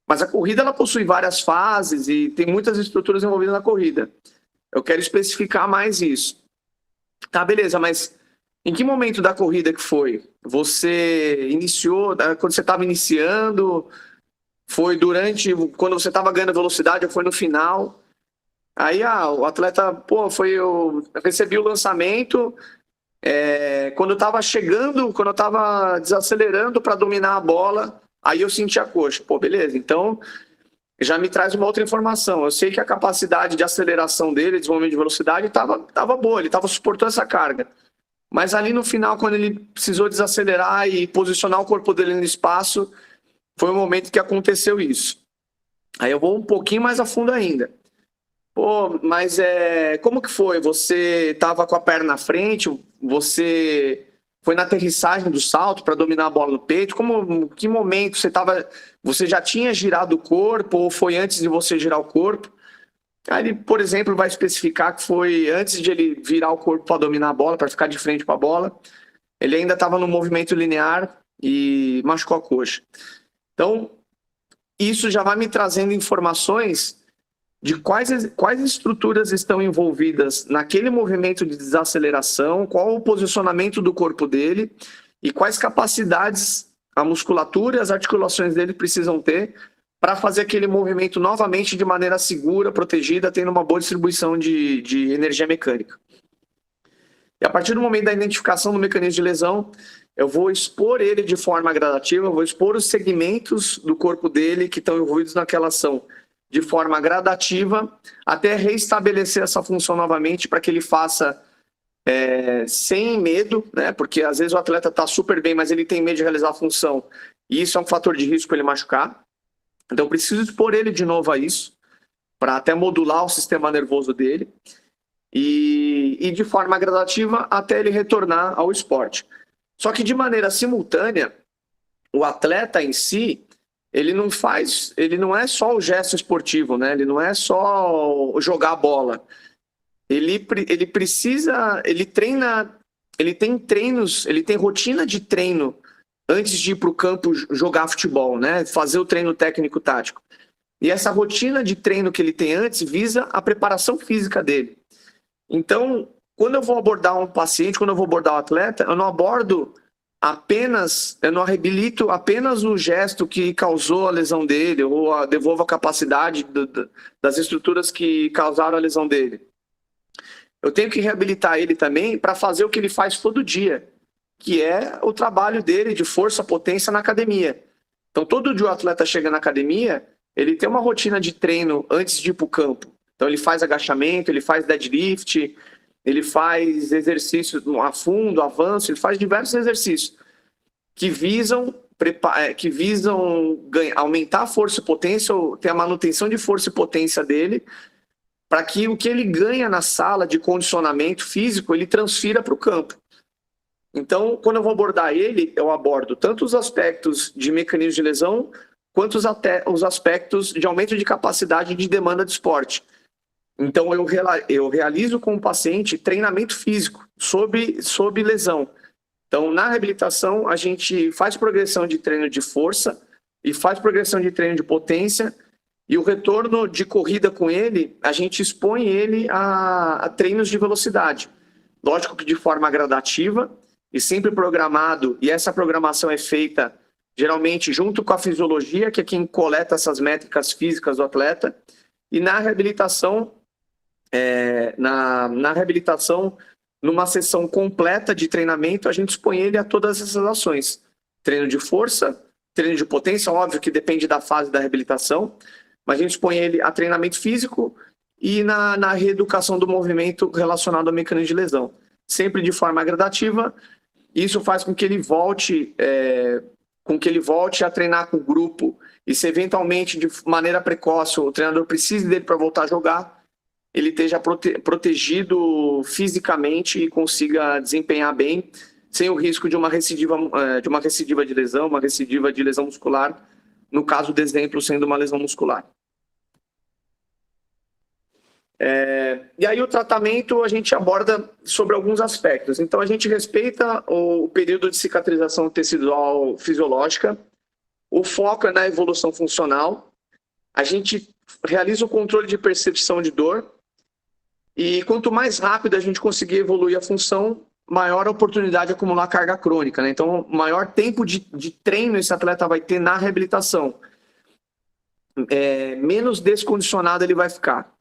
Mas a corrida, ela possui várias fases e tem muitas estruturas envolvidas na corrida. Eu quero especificar mais isso. Tá, beleza, mas em que momento da corrida que foi? Você iniciou, quando você estava iniciando, foi durante, quando você estava ganhando velocidade ou foi no final? Aí o atleta, eu recebi o lançamento, quando eu estava chegando, quando eu estava desacelerando para dominar a bola, aí eu senti a coxa. Beleza, então já me traz uma outra informação. Eu sei que a capacidade de aceleração dele, desenvolvimento de velocidade, estava boa, ele estava suportando essa carga. Mas ali no final, quando ele precisou desacelerar e posicionar o corpo dele no espaço, foi o momento que aconteceu isso. Aí eu vou um pouquinho mais a fundo ainda. Mas como que foi? Você estava com a perna na frente? Você foi na aterrissagem do salto para dominar a bola no peito? Que momento você estava? Você já tinha girado o corpo ou foi antes de você girar o corpo? Aí ele, por exemplo, vai especificar que foi antes de ele virar o corpo para dominar a bola, para ficar de frente para a bola. Ele ainda estava no movimento linear, e machucou a coxa. Então, isso já vai me trazendo informações de quais estruturas estão envolvidas naquele movimento de desaceleração, qual o posicionamento do corpo dele e quais capacidades a musculatura e as articulações dele precisam ter para fazer aquele movimento novamente de maneira segura, protegida, tendo uma boa distribuição de energia mecânica. E a partir do momento da identificação do mecanismo de lesão, eu vou expor ele de forma gradativa, eu vou expor os segmentos do corpo dele que estão envolvidos naquela ação de forma gradativa, até reestabelecer essa função novamente para que ele faça sem medo, né? Porque às vezes o atleta está super bem, mas ele tem medo de realizar a função, e isso é um fator de risco para ele machucar. Então eu preciso expor ele de novo a isso, para até modular o sistema nervoso dele, e de forma gradativa até ele retornar ao esporte. Só que de maneira simultânea, o atleta em si, ele não é só o gesto esportivo, né? Ele não é só jogar a bola. Ele treina, ele tem treinos, ele tem rotina de treino antes de ir para o campo jogar futebol, né? Fazer o treino técnico-tático. E essa rotina de treino que ele tem antes visa a preparação física dele. Então, quando eu vou abordar um paciente, quando eu vou abordar um atleta, eu não reabilito apenas o gesto que causou a lesão dele, ou devolvo a capacidade das estruturas que causaram a lesão dele. Eu tenho que reabilitar ele também para fazer o que ele faz todo dia, que é o trabalho dele de força, potência na academia. Então, todo dia o atleta chega na academia, ele tem uma rotina de treino antes de ir para o campo. Então, ele faz agachamento, ele faz deadlift, ele faz exercícios a fundo, avanço, ele faz diversos exercícios que visam aumentar a força e potência, ou ter a manutenção de força e potência dele, para que o que ele ganha na sala de condicionamento físico, ele transfira para o campo. Então, quando eu vou abordar ele, eu abordo tanto os aspectos de mecanismo de lesão, quanto os aspectos de aumento de capacidade de demanda de esporte. Então, eu realizo com o paciente treinamento físico sob lesão. Então, na reabilitação, a gente faz progressão de treino de força e faz progressão de treino de potência, e o retorno de corrida com ele, a gente expõe ele a treinos de velocidade. Lógico que de forma gradativa e sempre programado, e essa programação é feita geralmente junto com a fisiologia, que é quem coleta essas métricas físicas do atleta, e na reabilitação, numa sessão completa de treinamento, a gente expõe ele a todas essas ações. Treino de força, treino de potência, óbvio que depende da fase da reabilitação, mas a gente expõe ele a treinamento físico e na reeducação do movimento relacionado ao mecanismo de lesão. Sempre de forma gradativa, isso faz com que ele volte a treinar com o grupo, e se eventualmente de maneira precoce o treinador precise dele para voltar a jogar, ele esteja protegido fisicamente e consiga desempenhar bem, sem o risco de uma recidiva de lesão, uma recidiva de lesão muscular, no caso do exemplo sendo uma lesão muscular. E aí o tratamento a gente aborda sobre alguns aspectos. Então a gente respeita o período de cicatrização tecidual fisiológica, o foco é na evolução funcional, a gente realiza o controle de percepção de dor, e quanto mais rápido a gente conseguir evoluir a função, maior a oportunidade de acumular carga crônica, né? Então maior tempo de treino esse atleta vai ter na reabilitação, menos descondicionado ele vai ficar.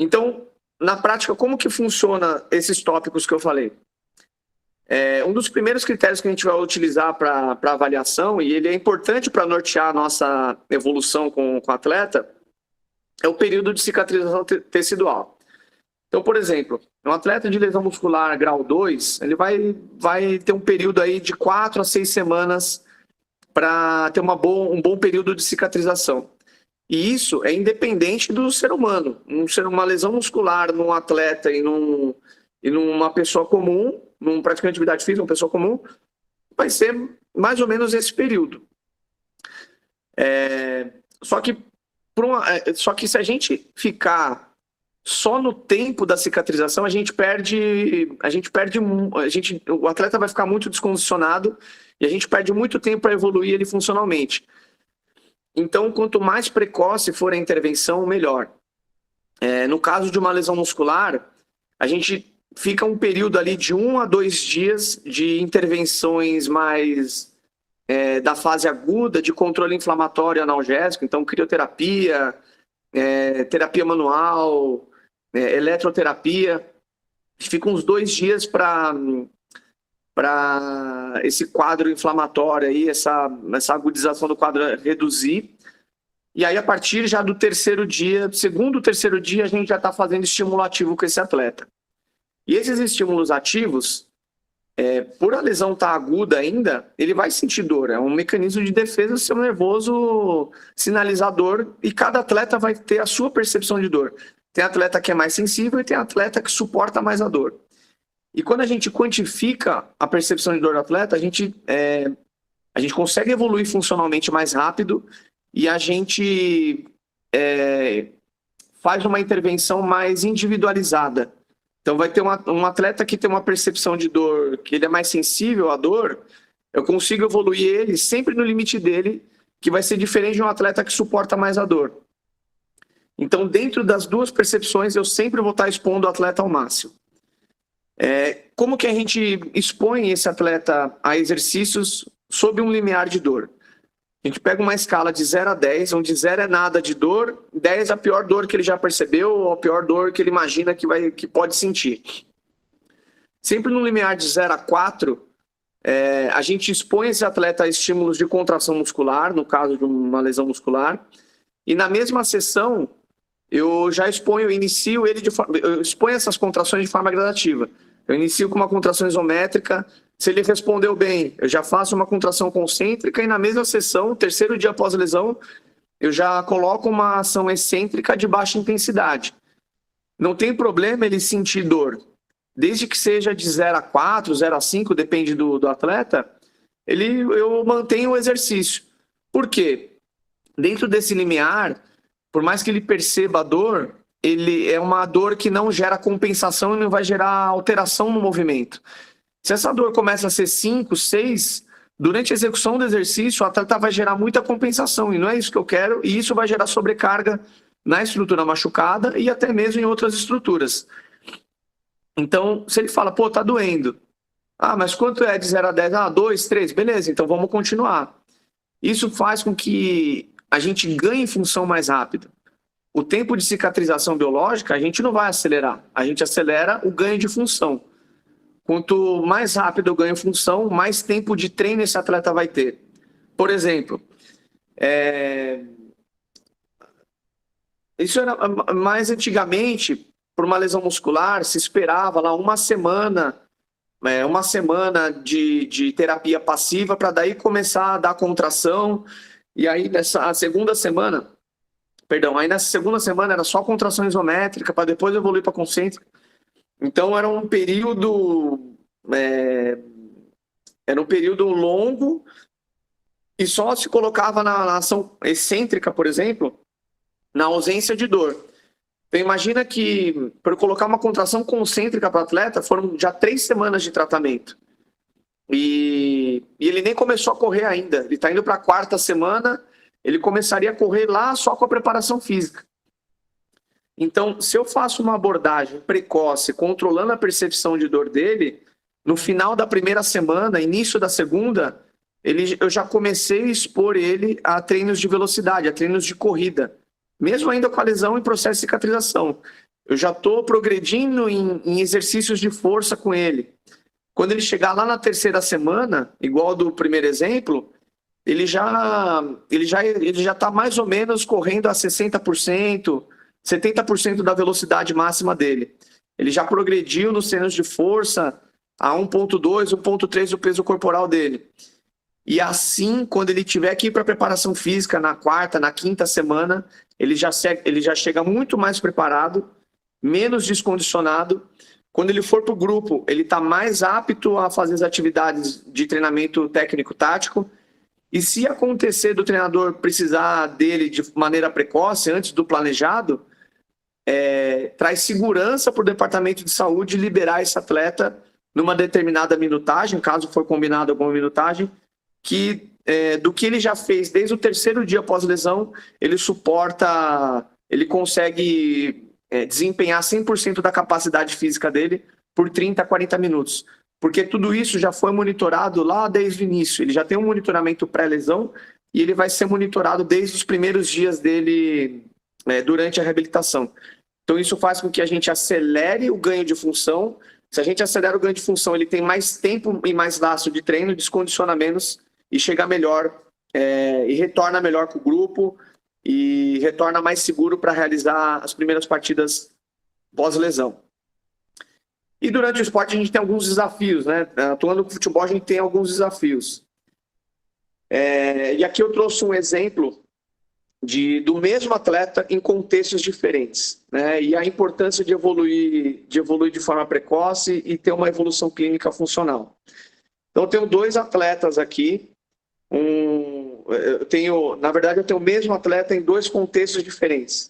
Então, na prática, como que funciona esses tópicos que eu falei? Um dos primeiros critérios que a gente vai utilizar para avaliação, e ele é importante para nortear a nossa evolução com o atleta, é o período de cicatrização tecidual. Então, por exemplo, um atleta de lesão muscular grau 2, ele vai ter um período aí de 4 a 6 semanas para ter um bom período de cicatrização. E isso é independente do ser humano. Uma lesão muscular num atleta e numa pessoa comum, num praticante de atividade física, uma pessoa comum, vai ser mais ou menos esse período. Só que se a gente ficar só no tempo da cicatrização o atleta vai ficar muito descondicionado e a gente perde muito tempo para evoluir ele funcionalmente. Então, quanto mais precoce for a intervenção, melhor. No caso de uma lesão muscular, a gente fica um período ali de 1 a 2 dias de intervenções mais da fase aguda, de controle inflamatório analgésico, então crioterapia, terapia manual, eletroterapia. Fica uns 2 dias para esse quadro inflamatório aí, essa agudização do quadro reduzir. E aí, a partir já do terceiro dia, segundo ou terceiro dia, a gente já está fazendo estímulo ativo com esse atleta. E esses estímulos ativos, por a lesão estar aguda ainda, ele vai sentir dor. É um mecanismo de defesa do sistema nervoso sinalizador, e cada atleta vai ter a sua percepção de dor. Tem atleta que é mais sensível e tem atleta que suporta mais a dor. E quando a gente quantifica a percepção de dor do atleta, a gente consegue evoluir funcionalmente mais rápido e a gente faz uma intervenção mais individualizada. Então vai ter um atleta que tem uma percepção de dor, que ele é mais sensível à dor, eu consigo evoluir ele sempre no limite dele, que vai ser diferente de um atleta que suporta mais a dor. Então, dentro das duas percepções, eu sempre vou estar expondo o atleta ao máximo. Como que a gente expõe esse atleta a exercícios sob um limiar de dor? A gente pega uma escala de 0 a 10, onde 0 é nada de dor, 10 é a pior dor que ele já percebeu, ou a pior dor que ele imagina que pode sentir. Sempre no limiar de 0 a 4, a gente expõe esse atleta a estímulos de contração muscular, no caso de uma lesão muscular, e na mesma sessão, eu já exponho essas contrações de forma gradativa. Eu inicio com uma contração isométrica. Se ele respondeu bem, eu já faço uma contração concêntrica e na mesma sessão, terceiro dia após a lesão, eu já coloco uma ação excêntrica de baixa intensidade. Não tem problema ele sentir dor. Desde que seja de 0 a 4, 0 a 5, depende do atleta, eu mantenho o exercício. Por quê? Dentro desse limiar, por mais que ele perceba a dor, ele é uma dor que não gera compensação e não vai gerar alteração no movimento. Se essa dor começa a ser 5, 6, durante a execução do exercício, o atleta vai gerar muita compensação, e não é isso que eu quero, e isso vai gerar sobrecarga na estrutura machucada e até mesmo em outras estruturas. Então, se ele fala, pô, tá doendo. Mas quanto é de 0 a 10? 2, 3, beleza, então vamos continuar. Isso faz com que a gente ganhe função mais rápido. O tempo de cicatrização biológica, a gente não vai acelerar, a gente acelera o ganho de função. Quanto mais rápido eu ganho função, mais tempo de treino esse atleta vai ter. Por exemplo, isso era mais antigamente, por uma lesão muscular, se esperava lá uma semana de terapia passiva para daí começar a dar contração. E aí nessa segunda semana era só contração isométrica para depois evoluir para concêntrica. Então era um período longo e só se colocava na ação excêntrica, por exemplo, na ausência de dor. Então imagina que para eu colocar uma contração concêntrica para o atleta foram já 3 semanas de tratamento. E ele nem começou a correr ainda. Ele está indo para a 4ª semana, ele começaria a correr lá só com a preparação física. Então, se eu faço uma abordagem precoce, controlando a percepção de dor dele, no final da 1ª semana, início da 2ª, eu já comecei a expor ele a treinos de velocidade, a treinos de corrida, mesmo ainda com a lesão em processo de cicatrização. Eu já estou progredindo em exercícios de força com ele. Quando ele chegar lá na 3ª semana, igual do primeiro exemplo, ele já está mais ou menos correndo a 60%, 70% da velocidade máxima dele. Ele já progrediu nos treinos de força a 1.2, 1.3 do peso corporal dele. E assim, quando ele tiver que ir para a preparação física na 4ª, na 5ª semana, ele já chega muito mais preparado, menos descondicionado. Quando ele for para o grupo, ele está mais apto a fazer as atividades de treinamento técnico-tático. E se acontecer do treinador precisar dele de maneira precoce, antes do planejado, traz segurança para o departamento de saúde liberar esse atleta numa determinada minutagem, caso for combinado alguma minutagem, que do que ele já fez desde o terceiro dia após lesão, ele consegue desempenhar 100% da capacidade física dele por 30 a 40 minutos. Porque tudo isso já foi monitorado lá desde o início. Ele já tem um monitoramento pré-lesão e ele vai ser monitorado desde os primeiros dias dele durante a reabilitação. Então isso faz com que a gente acelere o ganho de função. Se a gente acelera o ganho de função, ele tem mais tempo e mais laço de treino, descondiciona menos e chega melhor e retorna melhor com o grupo e retorna mais seguro para realizar as primeiras partidas pós-lesão. E durante o esporte a gente tem alguns desafios, né? Atuando com futebol a gente tem alguns desafios. E aqui eu trouxe um exemplo do mesmo atleta em contextos diferentes, né? E a importância de evoluir de forma precoce e ter uma evolução clínica funcional. Então eu tenho 2 atletas aqui. Na verdade eu tenho o mesmo atleta em 2 contextos diferentes.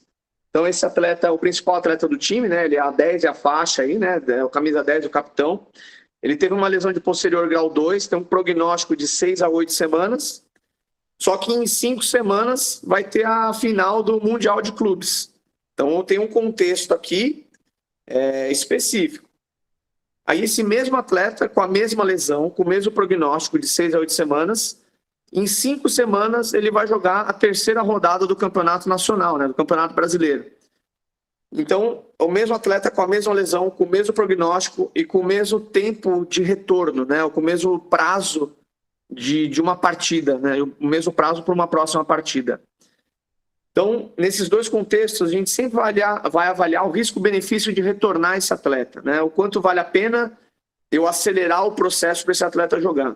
Então esse atleta é o principal atleta do time, né? Ele é a 10 e a faixa aí, né? É o camisa 10, o capitão. Ele teve uma lesão de posterior grau 2, tem um prognóstico de 6 a 8 semanas. Só que em 5 semanas vai ter a final do Mundial de Clubes. Então tem um contexto aqui específico. Aí esse mesmo atleta com a mesma lesão, com o mesmo prognóstico de 6 a 8 semanas, em 5 semanas ele vai jogar a 3ª rodada do Campeonato Nacional, né, do Campeonato Brasileiro. Então, o mesmo atleta com a mesma lesão, com o mesmo prognóstico e com o mesmo tempo de retorno, né, com o mesmo prazo de uma partida, né, o mesmo prazo para uma próxima partida. Então, nesses 2 contextos, a gente sempre vai avaliar o risco-benefício de retornar esse atleta, né, o quanto vale a pena eu acelerar o processo para esse atleta jogar.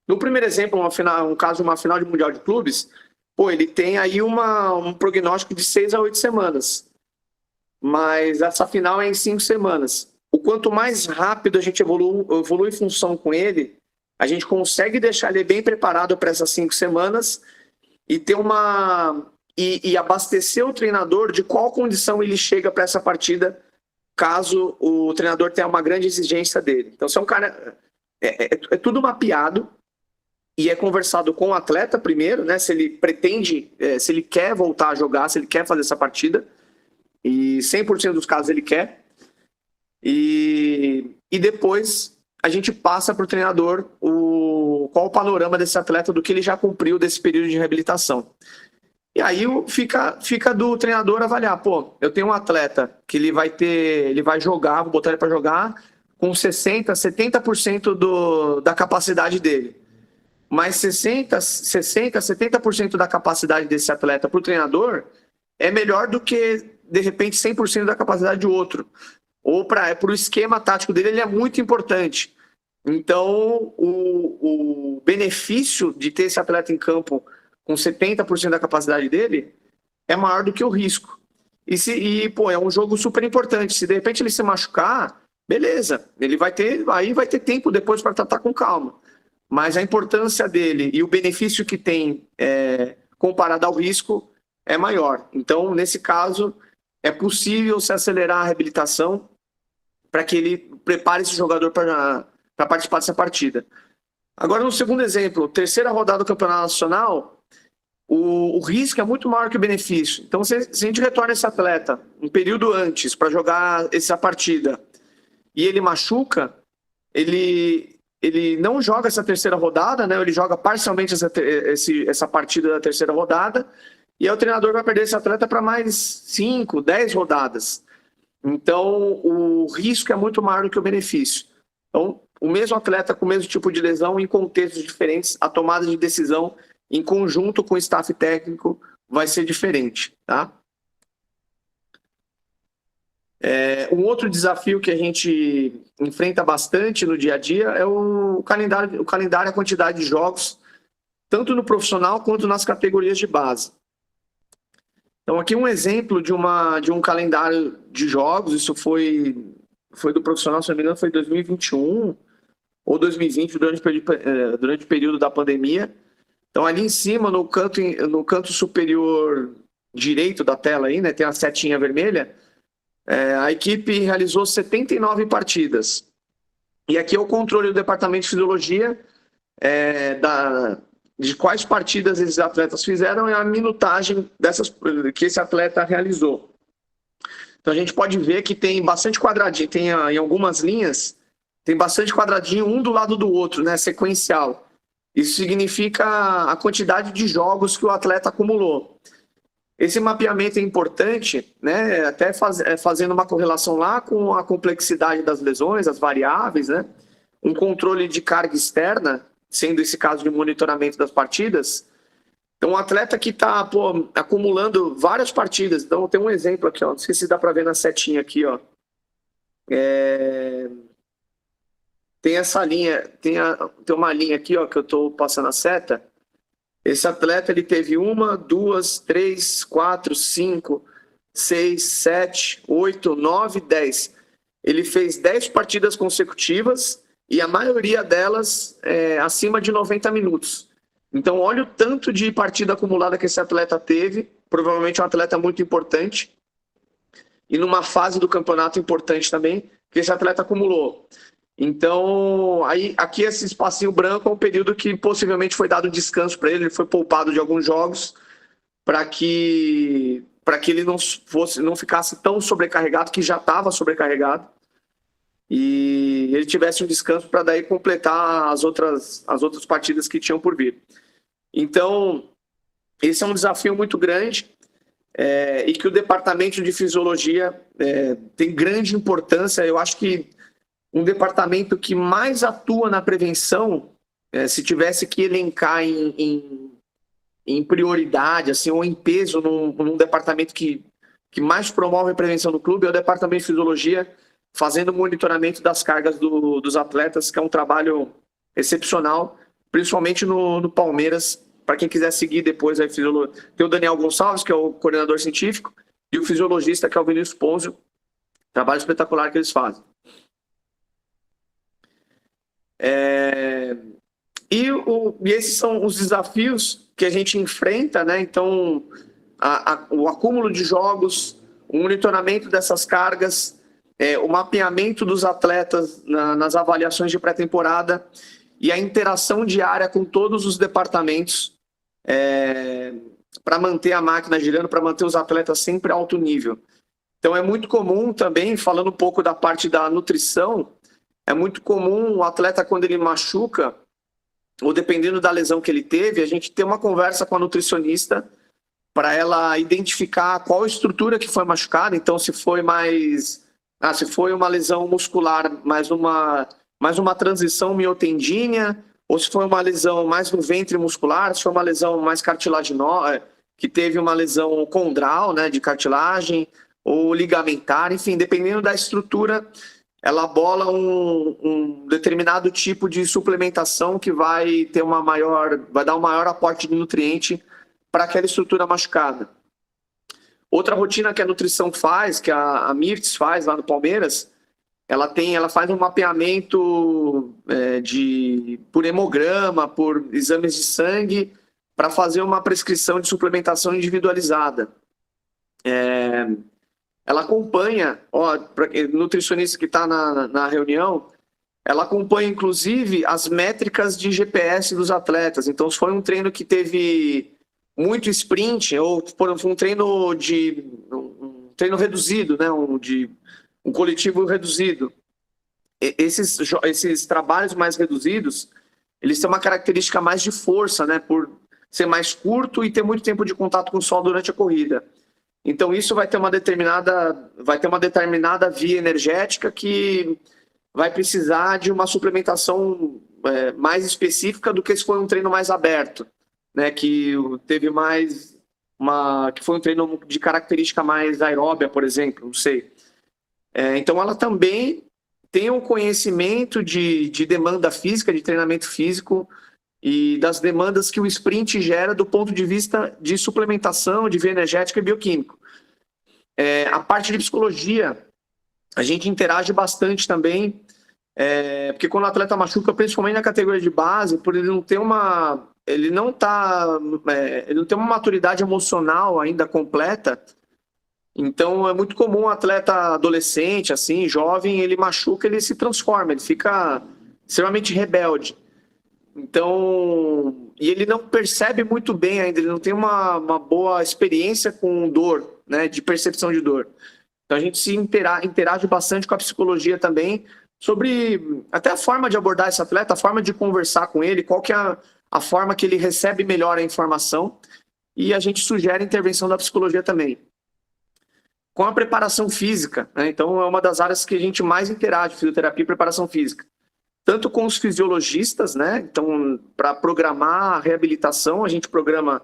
No primeiro exemplo, um caso de uma final de Mundial de Clubes, ele tem aí um prognóstico de 6 a 8 semanas. Mas essa final é em 5 semanas. O quanto mais rápido a gente evolui em função com ele, a gente consegue deixar ele bem preparado para essas 5 semanas e ter e abastecer o treinador de qual condição ele chega para essa partida, caso o treinador tenha uma grande exigência dele. Então, se é um cara... É tudo mapeado. E é conversado com o atleta primeiro, né? Se ele pretende, se ele quer voltar a jogar, se ele quer fazer essa partida. E 100% dos casos ele quer. E depois a gente passa para o treinador qual o panorama desse atleta, do que ele já cumpriu desse período de reabilitação. E aí fica do treinador avaliar, eu tenho um atleta que ele vai jogar, vou botar ele para jogar com 60%, 70% da capacidade dele. Mas 70% da capacidade desse atleta para o treinador é melhor do que, de repente, 100% da capacidade de outro. Ou para o esquema tático dele, ele é muito importante. Então, o benefício de ter esse atleta em campo com 70% da capacidade dele é maior do que o risco. É um jogo super importante. Se de repente ele se machucar, beleza, ele vai ter tempo depois para tratar com calma. Mas a importância dele e o benefício que tem comparado ao risco é maior. Então, nesse caso, é possível se acelerar a reabilitação para que ele prepare esse jogador para participar dessa partida. Agora, no segundo exemplo, 3ª rodada do Campeonato Nacional, o risco é muito maior que o benefício. Então, se a gente retorna esse atleta um período antes para jogar essa partida e ele machuca, ele não joga essa 3ª rodada, né? Ele joga parcialmente essa partida da 3ª rodada, e aí o treinador vai perder esse atleta para mais 5, 10 rodadas. Então, o risco é muito maior do que o benefício. Então, o mesmo atleta com o mesmo tipo de lesão, em contextos diferentes, a tomada de decisão em conjunto com o staff técnico vai ser diferente, tá? Um outro desafio que a gente enfrenta bastante no dia a dia é o calendário, a quantidade de jogos, tanto no profissional quanto nas categorias de base. Então, aqui um exemplo de um calendário de jogos, isso foi do profissional, se não me engano, foi 2021 ou 2020, durante o período da pandemia. Então, ali em cima, no canto superior direito da tela aí, né? Tem a setinha vermelha. A equipe realizou 79 partidas. E aqui é o controle do departamento de fisiologia de quais partidas esses atletas fizeram e a minutagem que esse atleta realizou. Então a gente pode ver que tem bastante quadradinho, tem em algumas linhas, tem bastante quadradinho um do lado do outro, né, sequencial. Isso significa a quantidade de jogos que o atleta acumulou. Esse mapeamento é importante, né, até fazendo uma correlação lá com a complexidade das lesões, as variáveis, né, um controle de carga externa, sendo esse caso de monitoramento das partidas. Então, um atleta que está acumulando várias partidas. Então, tem um exemplo aqui, ó, não sei se dá para ver na setinha aqui, ó. Tem essa linha, tem uma linha aqui, ó, que eu estou passando a seta. Esse atleta, ele teve 1, 2, 3, 4, 5, 6, 7, 8, 9, 10. Ele fez 10 partidas consecutivas e a maioria delas acima de 90 minutos. Então, olha o tanto de partida acumulada que esse atleta teve, provavelmente um atleta muito importante, e numa fase do campeonato importante também, que esse atleta acumulou. Então, aqui esse espacinho branco é um período que possivelmente foi dado descanso para ele foi poupado de alguns jogos para que ele não ficasse tão sobrecarregado, que já estava sobrecarregado, e ele tivesse um descanso para daí completar as outras partidas que tinham por vir. Então, esse é um desafio muito grande e que o departamento de fisiologia tem grande importância. Eu acho que um departamento que mais atua na prevenção, se tivesse que elencar em prioridade, assim, ou em peso num departamento que mais promove a prevenção do clube, é o departamento de fisiologia, fazendo monitoramento das cargas dos atletas, que é um trabalho excepcional, principalmente no Palmeiras. Para quem quiser seguir depois, tem o Daniel Gonçalves, que é o coordenador científico, e o fisiologista, que é o Vinícius Ponzio. Trabalho espetacular que eles fazem. E esses são os desafios que a gente enfrenta, né? Então, o acúmulo de jogos, o monitoramento dessas cargas, o mapeamento dos atletas nas avaliações de pré-temporada e a interação diária com todos os departamentos para manter a máquina girando, para manter os atletas sempre a alto nível. Então, é muito comum também, falando um pouco da parte da nutrição, é muito comum o atleta, quando ele machuca, ou dependendo da lesão que ele teve, a gente ter uma conversa com a nutricionista para ela identificar qual estrutura que foi machucada. Então, se foi se foi uma lesão muscular, mais uma transição miotendínea, ou se foi uma lesão mais no ventre muscular, se foi uma lesão mais cartilaginosa, que teve uma lesão condral, né, de cartilagem, ou ligamentar, enfim, dependendo da estrutura, ela bola um determinado tipo de suplementação que vai dar um maior aporte de nutriente para aquela estrutura machucada. Outra rotina que a nutrição faz, que a Mirtz faz lá no Palmeiras, ela faz um mapeamento por hemograma, por exames de sangue, para fazer uma prescrição de suplementação individualizada. Ela acompanha, nutricionista que está na reunião, ela acompanha inclusive as métricas de GPS dos atletas. Então, se foi um treino que teve muito sprint, ou foi um treino reduzido, né, um coletivo reduzido, esses trabalhos mais reduzidos, eles têm uma característica mais de força, né, por ser mais curto e ter muito tempo de contato com o sol durante a corrida. Então, isso vai ter uma determinada via energética que vai precisar de uma suplementação mais específica do que se for um treino mais aberto, né? Que teve que foi um treino de característica mais aeróbia, por exemplo, não sei. Então, ela também tem um conhecimento de demanda física, de treinamento físico e das demandas que o sprint gera do ponto de vista de suplementação, de via energética e bioquímico. A parte de psicologia, a gente interage bastante também, porque quando o atleta machuca, principalmente na categoria de base, por ele não ter uma ele não ele não tem uma maturidade emocional ainda completa. Então é muito comum um atleta adolescente, assim, jovem, ele machuca, ele se transforma, ele fica extremamente rebelde. Então, e ele não percebe muito bem ainda, ele não tem uma boa experiência com dor, né, de percepção de dor. Então a gente se interage bastante com a psicologia também, sobre até a forma de abordar esse atleta, a forma de conversar com ele, qual que é a forma que ele recebe melhor a informação, e a gente sugere a intervenção da psicologia também. Com a preparação física, né? Então é uma das áreas que a gente mais interage, fisioterapia e preparação física. Tanto com os fisiologistas, né? Então, para programar a reabilitação, a gente programa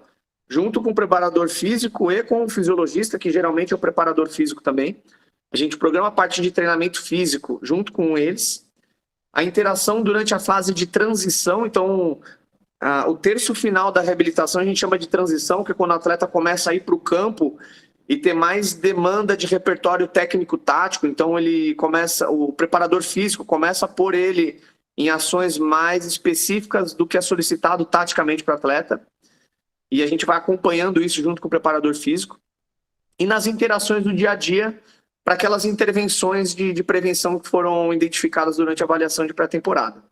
junto com o preparador físico e com o fisiologista, que geralmente é o preparador físico também. A gente programa a parte de treinamento físico junto com eles. A interação durante a fase de transição, então, o terço final da reabilitação a gente chama de transição, que é quando o atleta começa a ir para o campo e ter mais demanda de repertório técnico-tático. Então, o preparador físico começa a pôr ele em ações mais específicas do que é solicitado taticamente para o atleta. E a gente vai acompanhando isso junto com o preparador físico. E nas interações do dia a dia, para aquelas intervenções de prevenção que foram identificadas durante a avaliação de pré-temporada.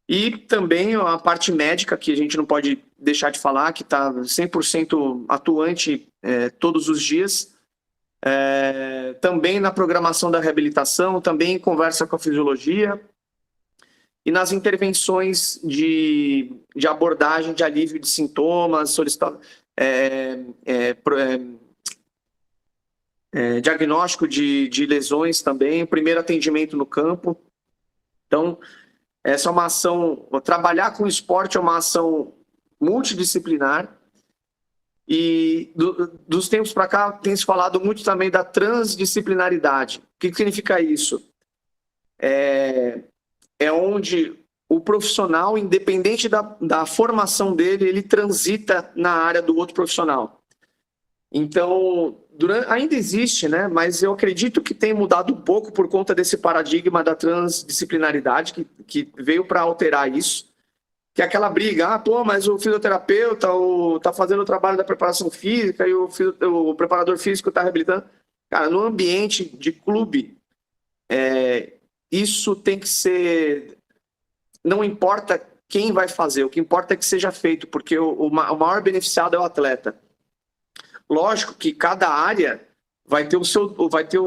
E também a parte médica, que a gente não pode deixar de falar, que está 100% atuante todos os dias. Também na programação da reabilitação, também conversa com a fisiologia. E nas intervenções de abordagem, de alívio de sintomas, diagnóstico de lesões também, primeiro atendimento no campo. Então, essa é uma ação, trabalhar com esporte é uma ação multidisciplinar. E dos tempos para cá tem se falado muito também da transdisciplinaridade. O que significa isso? É onde o profissional, independente da formação dele, ele transita na área do outro profissional. Então, ainda existe, né? Mas eu acredito que tem mudado um pouco por conta desse paradigma da transdisciplinaridade que veio para alterar isso. Que é aquela briga, mas o fisioterapeuta está fazendo o trabalho da preparação física e o preparador físico está reabilitando. Cara, no ambiente de clube, isso tem que ser... Não importa quem vai fazer, o que importa é que seja feito, porque o maior beneficiado é o atleta. Lógico que cada área vai ter o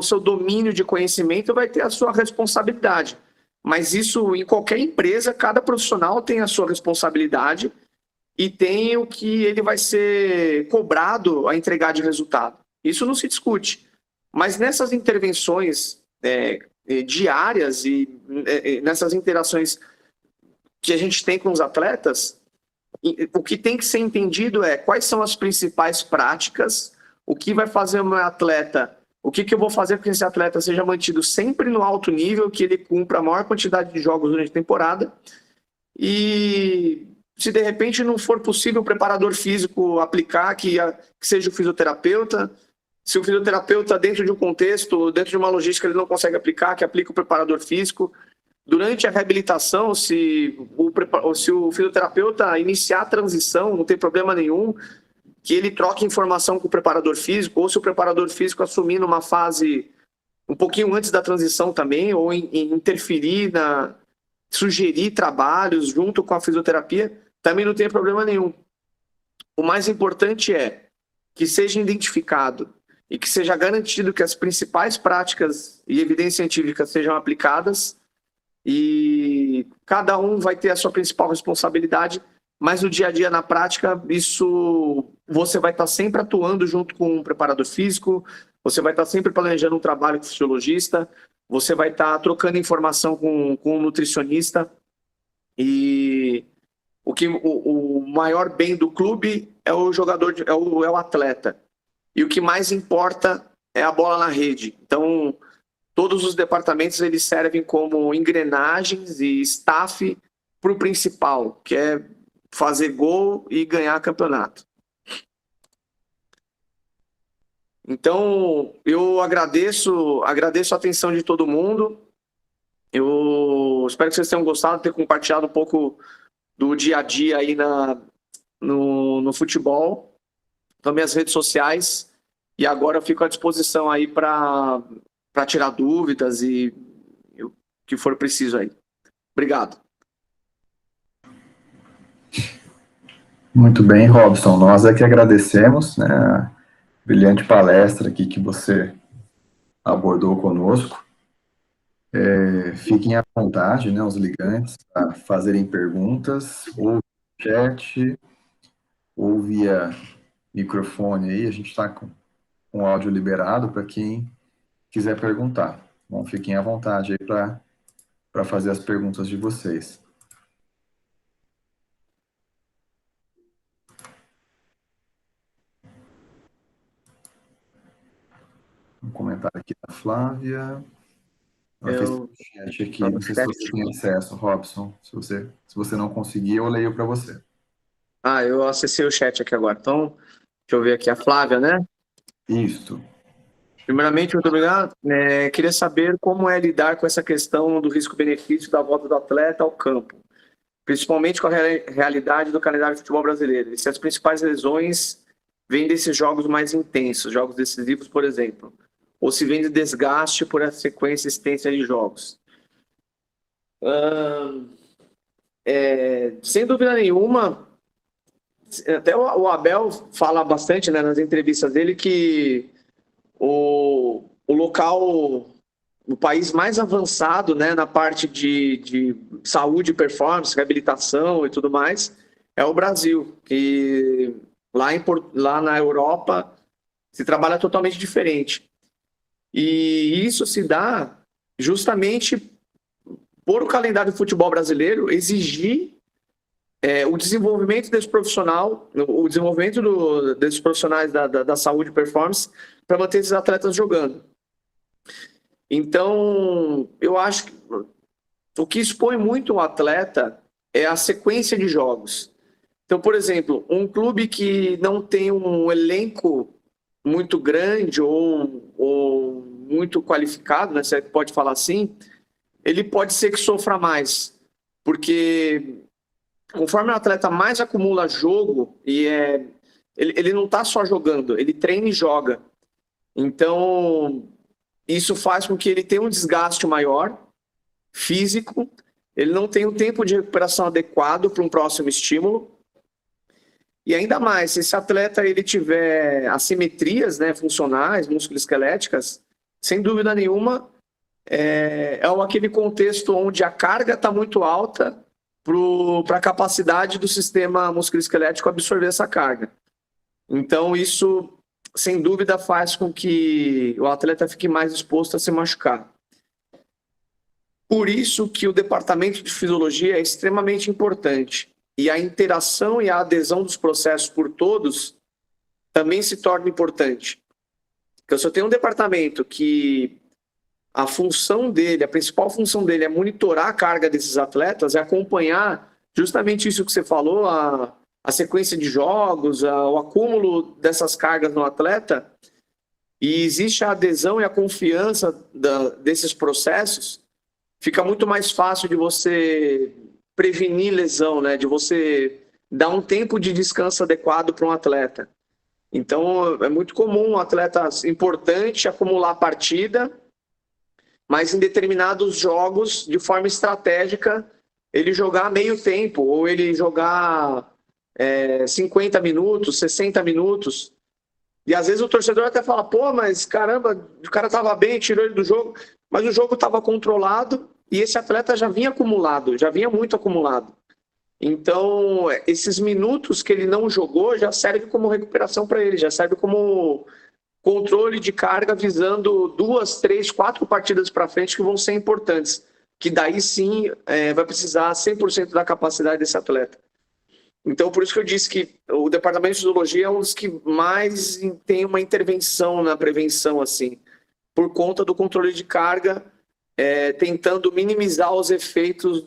seu domínio de conhecimento, vai ter a sua responsabilidade. Mas isso, em qualquer empresa, cada profissional tem a sua responsabilidade e tem o que ele vai ser cobrado a entregar de resultado. Isso não se discute. Mas nessas intervenções diárias e nessas interações que a gente tem com os atletas, o que tem que ser entendido é quais são as principais práticas, o que vai fazer o meu atleta, o que eu vou fazer para que esse atleta seja mantido sempre no alto nível, que ele cumpra a maior quantidade de jogos durante a temporada. E se de repente não for possível o preparador físico aplicar, que seja o fisioterapeuta. Se o fisioterapeuta, dentro de um contexto, dentro de uma logística, ele não consegue aplicar, que aplique o preparador físico. Durante a reabilitação, se o fisioterapeuta iniciar a transição, não tem problema nenhum, que ele troque informação com o preparador físico, ou se o preparador físico assumir numa fase um pouquinho antes da transição também, ou interferir, sugerir trabalhos junto com a fisioterapia, também não tem problema nenhum. O mais importante é que seja identificado e que seja garantido que as principais práticas e evidências científicas sejam aplicadas, e cada um vai ter a sua principal responsabilidade, mas no dia a dia, na prática, isso você vai estar sempre atuando junto com um preparador físico, você vai estar sempre planejando um trabalho com o fisiologista, você vai estar trocando informação com um nutricionista, e o maior bem do clube é o jogador, é o atleta, e o que mais importa é a bola na rede. Então, todos os departamentos eles servem como engrenagens e staff para o principal, que é fazer gol e ganhar campeonato. Então, eu agradeço a atenção de todo mundo. Eu espero que vocês tenham gostado de ter compartilhado um pouco do dia a dia aí no futebol, também as redes sociais, e agora eu fico à disposição aí para tirar dúvidas e o que for preciso aí. Obrigado. Muito bem, Robson. Nós é que agradecemos, né, a brilhante palestra aqui que você abordou conosco. Fiquem à vontade, né, os ligantes, a fazerem perguntas, ou via chat, ou via microfone aí. A gente está com o áudio liberado para quem quiser perguntar. Bom, fiquem à vontade aí para fazer as perguntas de vocês. Um comentário aqui da Flávia. Ela fez o chat aqui. Não sei se você tem acesso, Robson. Se você não conseguir, eu leio para você. Eu acessei o chat aqui agora. Então, deixa eu ver aqui. A Flávia, né? Isso. Primeiramente, muito obrigado. Queria saber como é lidar com essa questão do risco-benefício da volta do atleta ao campo, principalmente com a realidade do calendário de futebol brasileiro. E se as principais lesões vêm desses jogos mais intensos, jogos decisivos, por exemplo, ou se vem de desgaste por essa sequência extensa de jogos. Sem dúvida nenhuma, até o Abel fala bastante, né, nas entrevistas dele que o local, o país mais avançado, né, na parte de saúde, performance, reabilitação e tudo mais, é o Brasil, que lá na Europa se trabalha totalmente diferente. E isso se dá justamente por o calendário do futebol brasileiro exigir o desenvolvimento desse profissional, o desenvolvimento desses profissionais da saúde e performance para manter esses atletas jogando. Então, eu acho que o que expõe muito o atleta é a sequência de jogos. Então, por exemplo, um clube que não tem um elenco muito grande ou muito qualificado, né, se pode falar assim, ele pode ser que sofra mais, porque conforme o atleta mais acumula jogo, ele não está só jogando, ele treina e joga. Então, isso faz com que ele tenha um desgaste maior, físico, ele não tem um tempo de recuperação adequado para um próximo estímulo. E ainda mais, se esse atleta ele tiver assimetrias, né, funcionais, musculoesqueléticas, sem dúvida nenhuma, é aquele contexto onde a carga está muito alta para a capacidade do sistema musculoesquelético absorver essa carga. Então, isso, sem dúvida, faz com que o atleta fique mais exposto a se machucar. Por isso que o departamento de fisiologia é extremamente importante. E a interação e a adesão dos processos por todos também se torna importante. Porque se eu tenho um departamento que a função dele, a principal função dele é monitorar a carga desses atletas, é acompanhar justamente isso que você falou, a sequência de jogos, o acúmulo dessas cargas no atleta, e existe a adesão e a confiança desses processos, fica muito mais fácil de você prevenir lesão, né? De você dar um tempo de descanso adequado para um atleta. Então, é muito comum um atleta importante acumular partida, mas em determinados jogos, de forma estratégica, ele jogar meio tempo, ou ele jogar 50 minutos, 60 minutos. E às vezes o torcedor até fala, pô, mas caramba, o cara estava bem, tirou ele do jogo, mas o jogo estava controlado e esse atleta já vinha acumulado, já vinha muito acumulado. Então, esses minutos que ele não jogou já serve como recuperação para ele, já serve como controle de carga visando 2, 3, 4 partidas para frente que vão ser importantes, que daí sim vai precisar 100% da capacidade desse atleta. Então, por isso que eu disse que o departamento de fisiologia é um dos que mais tem uma intervenção na prevenção, assim, por conta do controle de carga, tentando minimizar os efeitos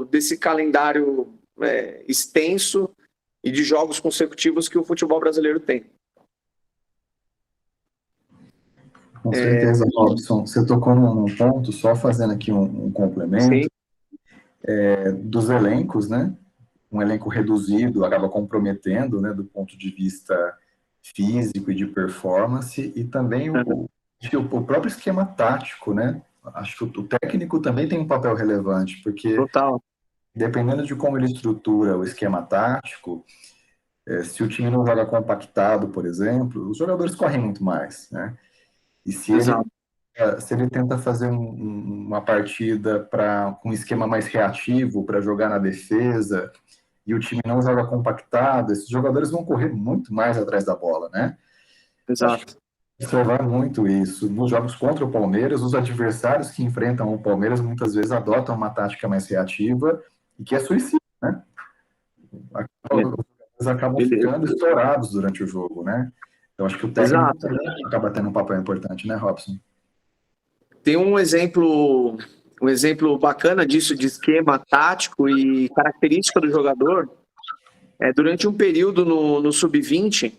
desse calendário extenso e de jogos consecutivos que o futebol brasileiro tem. Com certeza, Robson. Você tocou num ponto, só fazendo aqui um complemento, dos elencos, né? um elenco reduzido acaba comprometendo, né, do ponto de vista físico e de performance, e também o próprio esquema tático, né? Acho que o técnico também tem um papel relevante, porque Total. dependendo de como ele estrutura o esquema tático, se o time não joga compactado, por exemplo, os jogadores correm muito mais, né? E Exato. se ele tenta fazer uma partida com um esquema mais reativo para jogar na defesa e o time não joga compactado, esses jogadores vão correr muito mais atrás da bola, né? Acho que Exato. observar muito isso. Nos jogos contra o Palmeiras, os adversários que enfrentam o Palmeiras muitas vezes adotam uma tática mais reativa e que é suicida, né? Eles acabam Beleza. ficando estourados durante o jogo, né? Então acho que o técnico Exato. também acaba tendo um papel importante, né, Robson? Tem um exemplo bacana disso, de esquema tático e característica do jogador. Durante um período no Sub-20,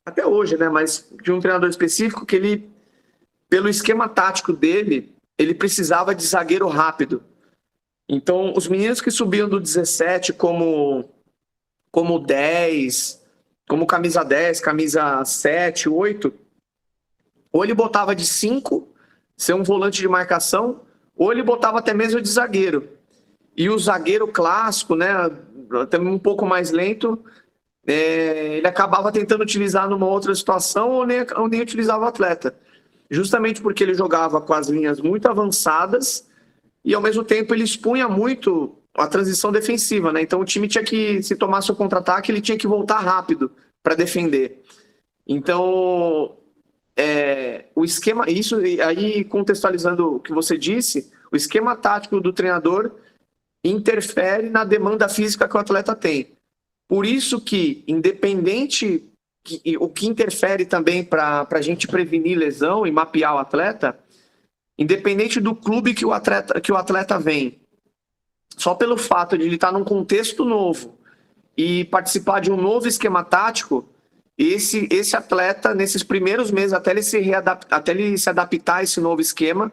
até hoje, né? Mas de um treinador específico que ele, pelo esquema tático dele, ele precisava de zagueiro rápido. Então, os meninos que subiam do 17 como 10, como camisa 10, camisa 7, 8, ou ele botava de 5, ser um volante de marcação, ou ele botava até mesmo de zagueiro. E o zagueiro clássico, né, até um pouco mais lento, ele acabava tentando utilizar numa outra situação ou nem utilizava o atleta. Justamente porque ele jogava com as linhas muito avançadas e, ao mesmo tempo, ele expunha muito a transição defensiva, né? Então, o time tinha que, se tomasse o contra-ataque, ele tinha que voltar rápido para defender. Então, o esquema, isso aí contextualizando o que você disse, o esquema tático do treinador interfere na demanda física que o atleta tem. Por isso que, independente, o que interfere também para a gente prevenir lesão e mapear o atleta, independente do clube que o atleta vem, só pelo fato de ele estar num contexto novo e participar de um novo esquema tático, esse atleta, nesses primeiros meses, até ele se adaptar a esse novo esquema,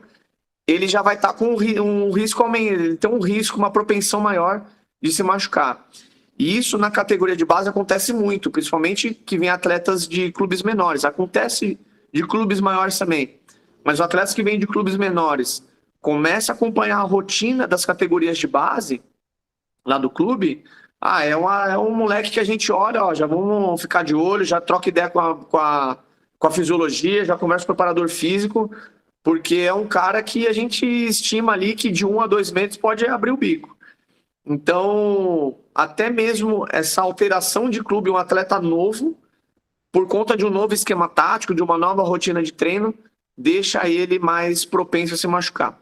ele já vai estar com um risco, ele tem um risco, uma propensão maior de se machucar. E isso na categoria de base acontece muito, principalmente que vem atletas de clubes menores. Acontece de clubes maiores também. Mas os atletas que vêm de clubes menores começam a acompanhar a rotina das categorias de base lá do clube. É um moleque que a gente olha, ó, já vamos ficar de olho, já troca ideia com a fisiologia, já conversa com o preparador físico, porque é um cara que a gente estima ali que de 1 a 2 metros pode abrir o bico. Então, até mesmo essa alteração de clube, um atleta novo, por conta de um novo esquema tático, de uma nova rotina de treino, deixa ele mais propenso a se machucar.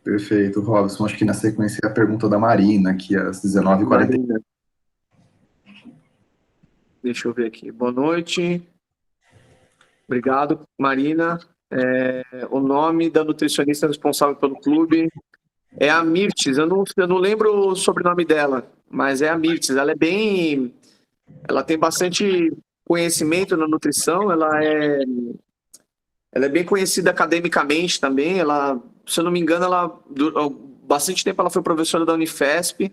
Perfeito, Robson. Acho que na sequência é a pergunta da Marina, aqui às 19h40. Deixa eu ver aqui. Boa noite. Obrigado, Marina. O nome da nutricionista responsável pelo clube é a Mirtes. Eu não lembro o sobrenome dela, mas é a Mirtes. Ela tem bastante conhecimento na nutrição, ela é bem conhecida academicamente também. Ela, se eu não me engano, bastante tempo ela foi professora da Unifesp.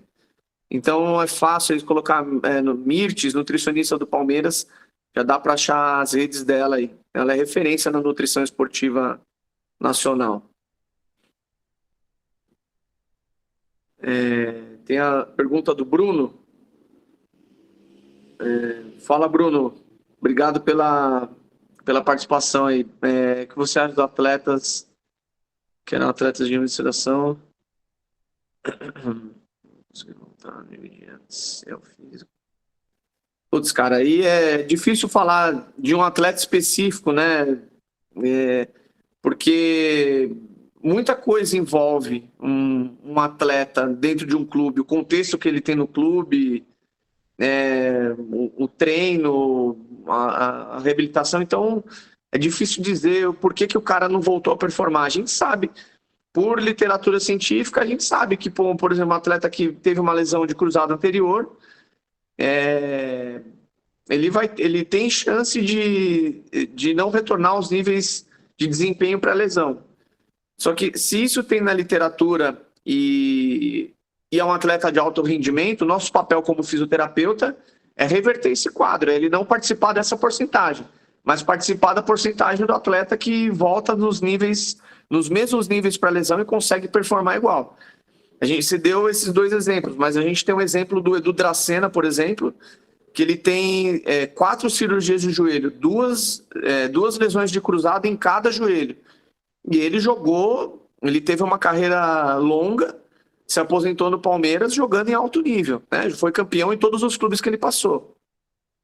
Então é fácil eles colocar no Mirtes, nutricionista do Palmeiras, já dá para achar as redes dela aí. Ela é referência na nutrição esportiva nacional. Tem a pergunta do Bruno. Fala, Bruno. Obrigado pela participação aí. O que você acha dos atletas que eram atletas de investigação? Putz, cara, aí é difícil falar de um atleta específico, né? Porque muita coisa envolve um atleta dentro de um clube, o contexto que ele tem no clube, o treino, a reabilitação. Então, é difícil dizer por que o cara não voltou a performar. A gente sabe, por literatura científica, a gente sabe que, por exemplo, um atleta que teve uma lesão de cruzado anterior, ele tem chance de não retornar aos níveis de desempenho para a lesão. Só que se isso tem na literatura e é um atleta de alto rendimento, nosso papel como fisioterapeuta é reverter esse quadro, é ele não participar dessa porcentagem, mas participar da porcentagem do atleta que volta nos mesmos níveis para lesão e consegue performar igual. A gente se deu esses dois exemplos, mas a gente tem um exemplo do Edu Dracena, por exemplo, que ele tem 4 cirurgias de joelho, duas lesões de cruzado em cada joelho. E ele teve uma carreira longa, se aposentou no Palmeiras jogando em alto nível, né? Foi campeão em todos os clubes que ele passou.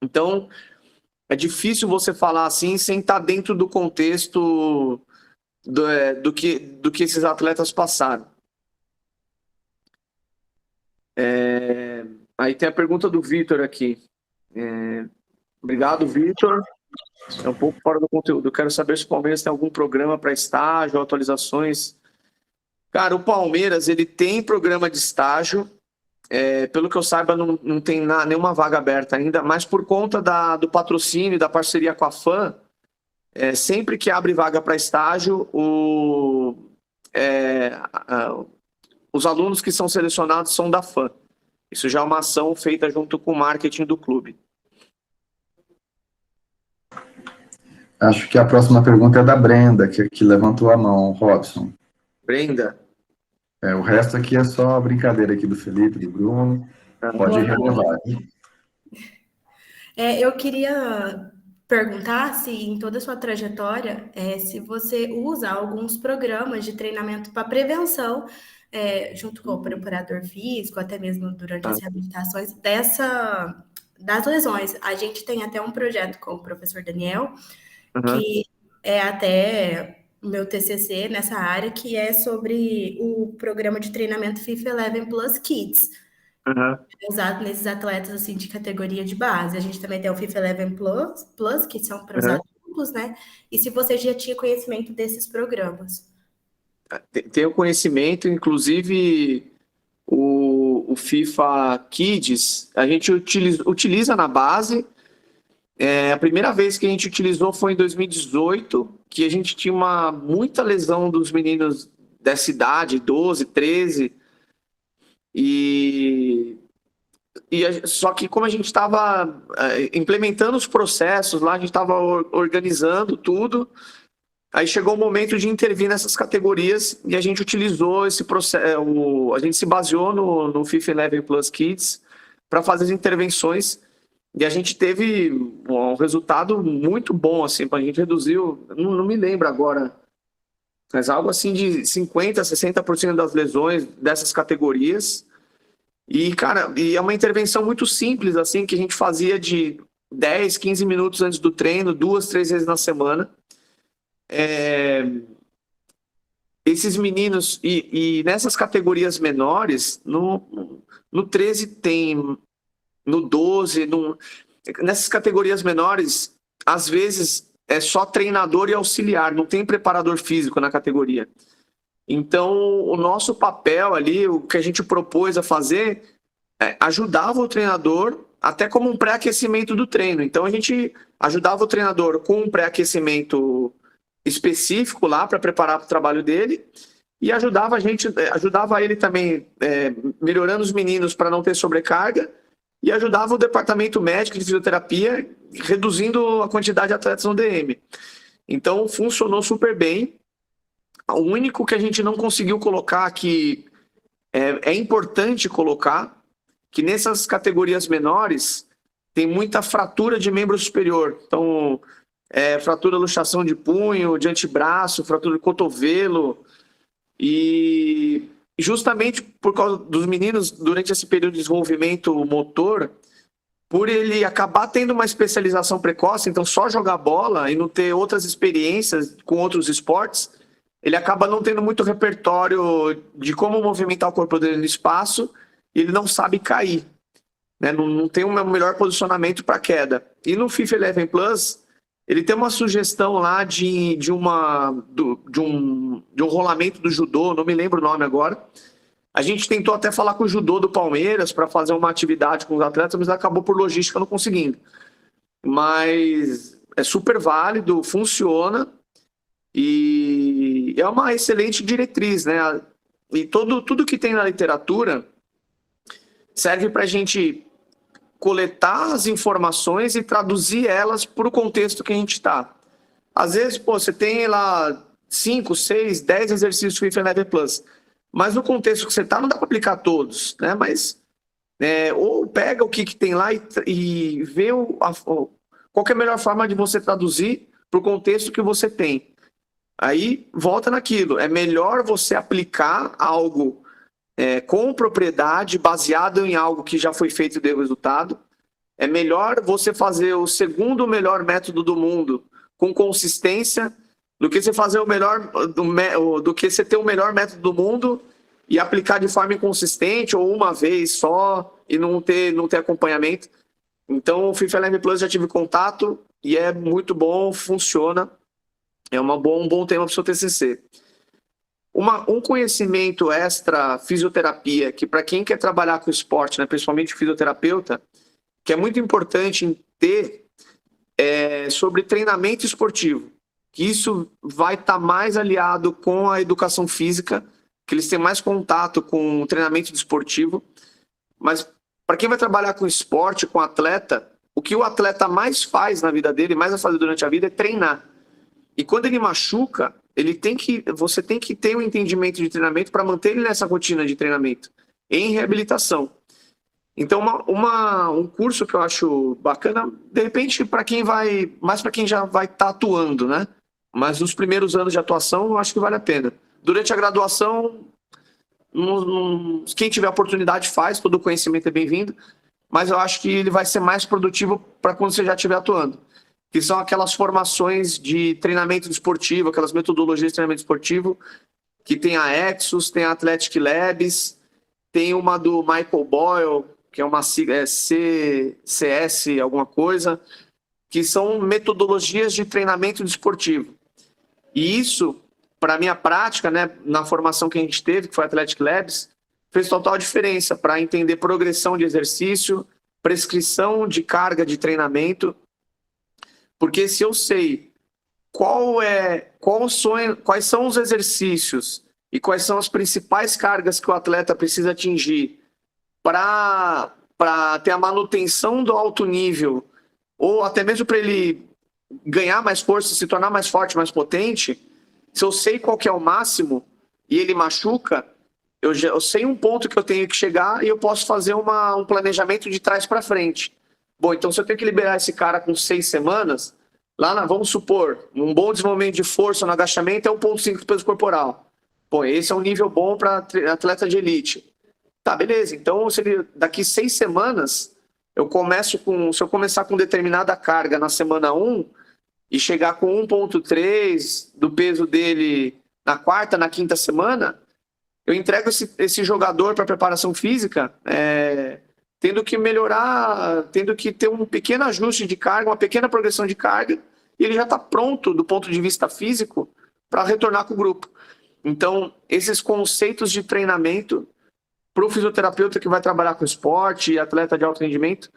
Então, é difícil você falar assim sem estar dentro do contexto do que esses atletas passaram. Aí tem a pergunta do Vitor aqui. Obrigado, Vitor. É um pouco fora do conteúdo. Eu quero saber se o Palmeiras tem algum programa para estágio, atualizações. Cara, o Palmeiras ele tem programa de estágio. Pelo que eu saiba, não tem nenhuma vaga aberta ainda, mas por conta do patrocínio, da parceria com a FAM, sempre que abre vaga para estágio, os alunos que são selecionados são da FAM. Isso já é uma ação feita junto com o marketing do clube. Acho que a próxima pergunta é da Brenda, que levantou a mão, Robson. Brenda? O resto aqui é só brincadeira aqui do Felipe, do Bruno. Pode relevar. Eu queria perguntar se em toda a sua trajetória, se você usa alguns programas de treinamento para prevenção, junto com o preparador físico, até mesmo durante as reabilitações, das lesões. A gente tem até um projeto com o professor Daniel, que é até o meu TCC nessa área, que é sobre o programa de treinamento FIFA 11 Plus Kids, usado nesses atletas assim, de categoria de base. A gente também tem o FIFA 11 Plus, que são para os adultos, né? E se você já tinha conhecimento desses programas? Tenho conhecimento, inclusive o FIFA Kids, a gente utiliza na base. A primeira vez que a gente utilizou foi em 2018, que a gente tinha muita lesão dos meninos dessa idade, 12, 13, só que como a gente estava implementando os processos lá, a gente estava organizando tudo, aí chegou o momento de intervir nessas categorias e a gente utilizou esse processo, a gente se baseou no FIFA 11 Plus Kids para fazer as intervenções. E a gente teve um resultado muito bom, assim, a gente reduziu, não me lembro agora, mas algo assim de 50%, 60% das lesões dessas categorias. E, cara, é uma intervenção muito simples, assim, que a gente fazia de 10, 15 minutos antes do treino, 2, 3 vezes na semana. Esses meninos, e nessas categorias menores, no 13 tem... No 12, nessas categorias menores, às vezes é só treinador e auxiliar, não tem preparador físico na categoria. Então, o nosso papel ali, o que a gente propôs a fazer, ajudava o treinador até como um pré-aquecimento do treino. Então, a gente ajudava o treinador com um pré-aquecimento específico lá para preparar para o trabalho dele e ajudava ele também melhorando os meninos para não ter sobrecarga. E ajudava o departamento médico de fisioterapia, reduzindo a quantidade de atletas no DM. Então, funcionou super bem. O único que a gente não conseguiu colocar, que é importante colocar, que nessas categorias menores tem muita fratura de membro superior. Então, fratura, luxação de punho, de antebraço, fratura de cotovelo. E justamente por causa dos meninos, durante esse período de desenvolvimento motor, por ele acabar tendo uma especialização precoce, então só jogar bola e não ter outras experiências com outros esportes, ele acaba não tendo muito repertório de como movimentar o corpo dele no espaço e ele não sabe cair, né? Não tem um melhor posicionamento para queda. E no FIFA 11 Plus, ele tem uma sugestão lá de um rolamento do judô, não me lembro o nome agora. A gente tentou até falar com o judô do Palmeiras para fazer uma atividade com os atletas, mas acabou por logística não conseguindo. Mas é super válido, funciona. E é uma excelente diretriz, né? E tudo que tem na literatura serve para a gente coletar as informações e traduzir elas para o contexto que a gente está. Às vezes, pô, você tem lá 5, 6, 10 exercícios FIFA Eleven Plus, mas no contexto que você está não dá para aplicar todos, né? Mas ou pega o que tem lá e vê qual que é a melhor forma de você traduzir para o contexto que você tem. Aí volta naquilo, é melhor você aplicar algo com propriedade, baseado em algo que já foi feito e deu resultado. É melhor você fazer o segundo melhor método do mundo com consistência do que você fazer o melhor do que você ter o melhor método do mundo e aplicar de forma inconsistente ou uma vez só e não ter acompanhamento. Então, o FIFA Eleven Plus já tive contato e é muito bom, funciona. É um bom tema para o seu TCC. Um conhecimento extra fisioterapia, que para quem quer trabalhar com esporte, né, principalmente fisioterapeuta, que é muito importante ter sobre treinamento esportivo. Que isso vai estar mais aliado com a educação física, que eles têm mais contato com o treinamento esportivo. Mas para quem vai trabalhar com esporte, com atleta, o que o atleta mais faz na vida dele, mais vai fazer durante a vida, é treinar. E quando ele machuca, você tem que ter um entendimento de treinamento para manter ele nessa rotina de treinamento, em reabilitação. Então, um curso que eu acho bacana, de repente, mais para quem já vai estar atuando, né? Mas nos primeiros anos de atuação, eu acho que vale a pena. Durante a graduação, quem tiver oportunidade faz, todo o conhecimento é bem-vindo, mas eu acho que ele vai ser mais produtivo para quando você já estiver atuando. Que são aquelas formações de treinamento esportivo, aquelas metodologias de treinamento esportivo, que tem a Exos, tem a Athletic Labs, tem uma do Michael Boyle, que é uma sigla, CS alguma coisa, que são metodologias de treinamento esportivo. E isso, para a minha prática, né, na formação que a gente teve, que foi a Athletic Labs, fez total diferença para entender progressão de exercício, prescrição de carga de treinamento. Porque se eu sei quais são os exercícios e quais são as principais cargas que o atleta precisa atingir para ter a manutenção do alto nível, ou até mesmo para ele ganhar mais força, se tornar mais forte, mais potente, se eu sei qual que é o máximo e ele machuca, eu sei um ponto que eu tenho que chegar e eu posso fazer um planejamento de trás para frente. Bom, então se eu tenho que liberar esse cara com 6 semanas, vamos supor, um bom desenvolvimento de força no agachamento é 1,5 de peso corporal. Pô, esse é um nível bom para atleta de elite. Tá, beleza. Então, daqui 6 semanas, se eu começar com determinada carga na semana 1 e chegar com 1,3 do peso dele na 4ª, na 5ª semana, eu entrego esse jogador para preparação física tendo que melhorar, tendo que ter um pequeno ajuste de carga, uma pequena progressão de carga, e ele já está pronto do ponto de vista físico para retornar com o grupo. Então, esses conceitos de treinamento para o fisioterapeuta que vai trabalhar com esporte e atleta de alto rendimento,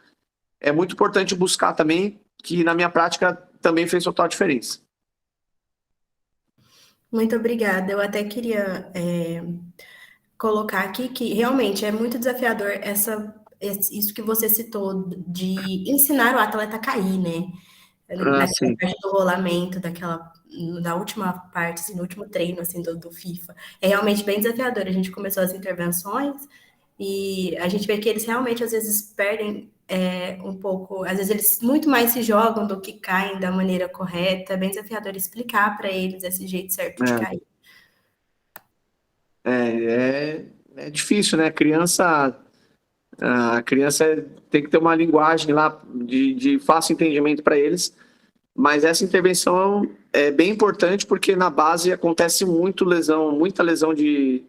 é muito importante buscar também, que na minha prática também fez total diferença. Muito obrigada. Eu até queria colocar aqui que realmente é muito desafiador isso que você citou de ensinar o atleta a cair, né? Naquela parte do rolamento, da última parte, assim, no último treino assim, do FIFA. É realmente bem desafiador. A gente começou as intervenções e a gente vê que eles realmente às vezes perdem um pouco, às vezes eles muito mais se jogam do que caem da maneira correta. É bem desafiador explicar para eles esse jeito certo de cair. É difícil, né? A criança tem que ter uma linguagem lá de fácil entendimento para eles, mas essa intervenção é bem importante porque na base acontece muita lesão de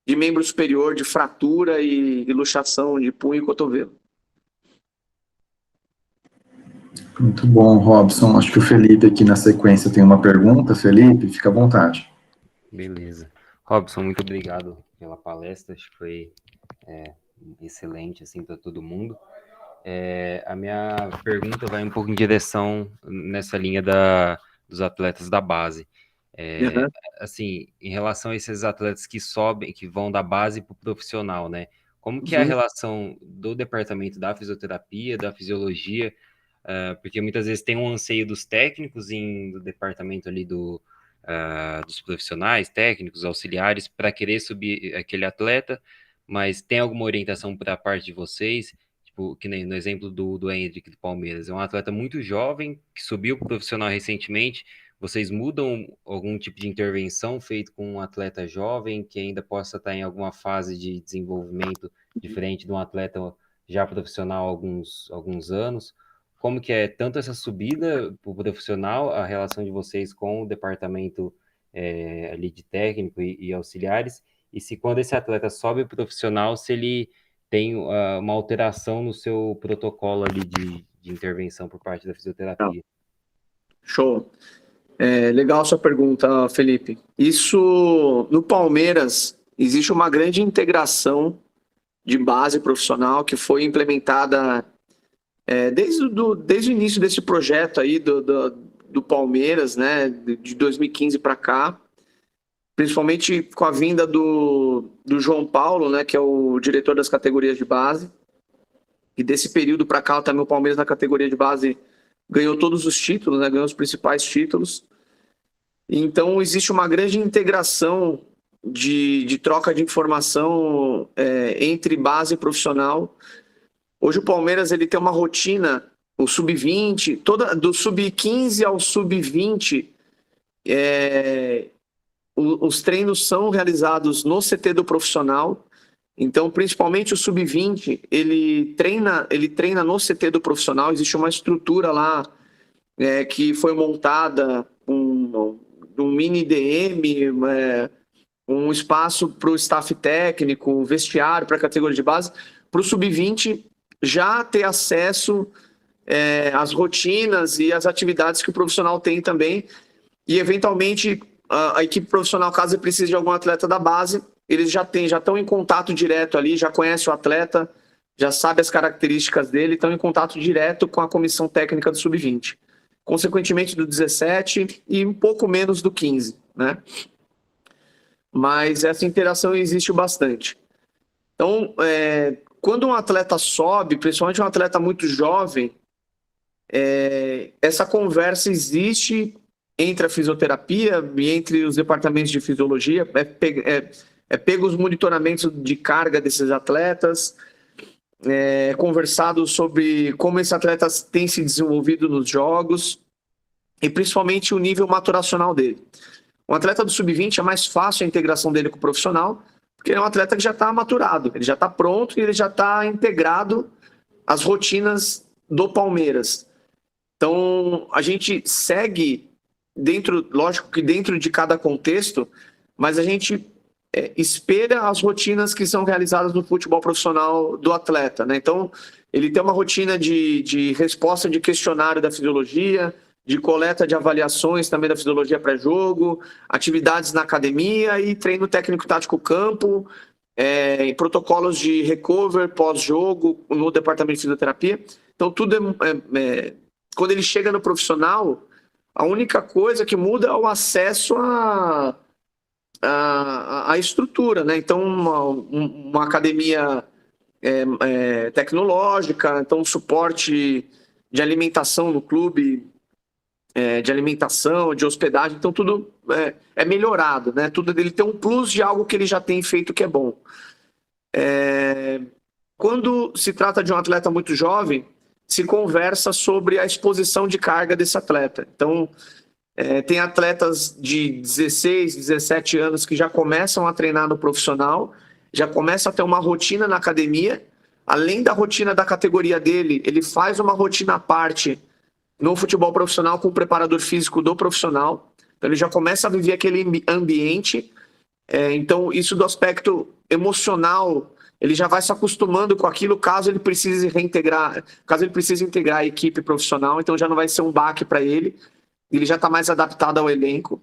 membro superior, de fratura e luxação de punho e cotovelo. Muito bom, Robson. Acho que o Felipe aqui na sequência tem uma pergunta. Felipe, fica à vontade. Beleza. Robson, muito obrigado pela palestra. Acho que foi excelente assim, para todo mundo. A minha pergunta vai um pouco em direção nessa linha dos atletas da base. Uhum. Assim, em relação a esses atletas que sobem, que vão da base para o profissional, né? Como que é a Uhum. relação do departamento da fisioterapia, da fisiologia? Porque muitas vezes tem um anseio dos técnicos do departamento ali dos profissionais, técnicos, auxiliares, para querer subir aquele atleta, mas tem alguma orientação para a parte de vocês? Tipo, que nem no exemplo do Hendrick do Palmeiras, é um atleta muito jovem que subiu para o profissional recentemente. Vocês mudam algum tipo de intervenção feito com um atleta jovem que ainda possa estar em alguma fase de desenvolvimento diferente de um atleta já profissional há alguns anos? Como que é tanto essa subida para o profissional, a relação de vocês com o departamento ali de técnico e auxiliares, e se quando esse atleta sobe para o profissional, se ele tem uma alteração no seu protocolo ali de intervenção por parte da Tá. fisioterapia? Show. Legal a sua pergunta, Felipe. Isso, no Palmeiras, existe uma grande integração de base profissional que foi implementada desde o início desse projeto aí do Palmeiras, né, de 2015 para cá, principalmente com a vinda do João Paulo, né, que é o diretor das categorias de base. E desse período para cá, também o Palmeiras na categoria de base ganhou todos os títulos, né, ganhou os principais títulos. Então, existe uma grande integração de troca de informação entre base e profissional. Hoje o Palmeiras ele tem uma rotina, o sub-20, do sub-15 ao sub-20, os treinos são realizados no CT do profissional. Então, principalmente o sub-20, ele treina no CT do profissional. Existe uma estrutura lá que foi montada, um mini DM, um espaço para o staff técnico, vestiário para a categoria de base, para o sub-20 já ter acesso às rotinas e às atividades que o profissional tem também. E, eventualmente, a equipe profissional, caso precise de algum atleta da base, eles já estão em contato direto ali, já conhecem o atleta, já sabe as características dele, estão em contato direto com a comissão técnica do sub-20. Consequentemente do 17 e um pouco menos do 15, né? Mas essa interação existe bastante. Então, quando um atleta sobe, principalmente um atleta muito jovem, essa conversa existe entre a fisioterapia e entre os departamentos de fisiologia, pego os monitoramentos de carga desses atletas, conversado sobre como esse atleta tem se desenvolvido nos jogos e principalmente o nível maturacional dele. Um atleta do sub-20 é mais fácil a integração dele com o profissional, porque ele é um atleta que já está maturado, ele já está pronto e ele já está integrado às rotinas do Palmeiras. Então, a gente segue lógico que dentro de cada contexto, mas a gente espelha as rotinas que são realizadas no futebol profissional do atleta, né? Então, ele tem uma rotina de resposta de questionário da fisiologia, de coleta de avaliações também da fisiologia pré-jogo, atividades na academia e treino técnico-tático campo, protocolos de recover pós-jogo no departamento de fisioterapia. Então, tudo quando ele chega no profissional, a única coisa que muda é o acesso à estrutura, né? Então, uma academia tecnológica, então suporte de alimentação no clube, de alimentação, de hospedagem, então tudo é melhorado, né? Tudo ele tem um plus de algo que ele já tem feito que é bom. Quando se trata de um atleta muito jovem, se conversa sobre a exposição de carga desse atleta. Então, tem atletas de 16, 17 anos que já começam a treinar no profissional, já começam a ter uma rotina na academia, além da rotina da categoria dele, ele faz uma rotina à parte no futebol profissional com o preparador físico do profissional, então ele já começa a viver aquele ambiente, então isso do aspecto emocional, ele já vai se acostumando com aquilo caso ele precise integrar a equipe profissional, então já não vai ser um baque para ele já está mais adaptado ao elenco.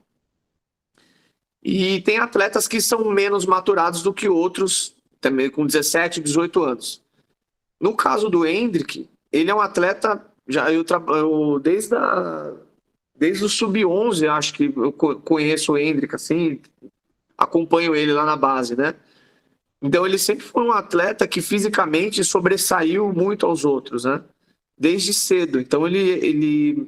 E tem atletas que são menos maturados do que outros, também com 17, 18 anos. No caso do Hendrick, ele é um atleta, desde desde o sub-11, acho que eu conheço o Hendrick, assim, acompanho ele lá na base, né? Então ele sempre foi um atleta que fisicamente sobressaiu muito aos outros, né? Desde cedo. Então ele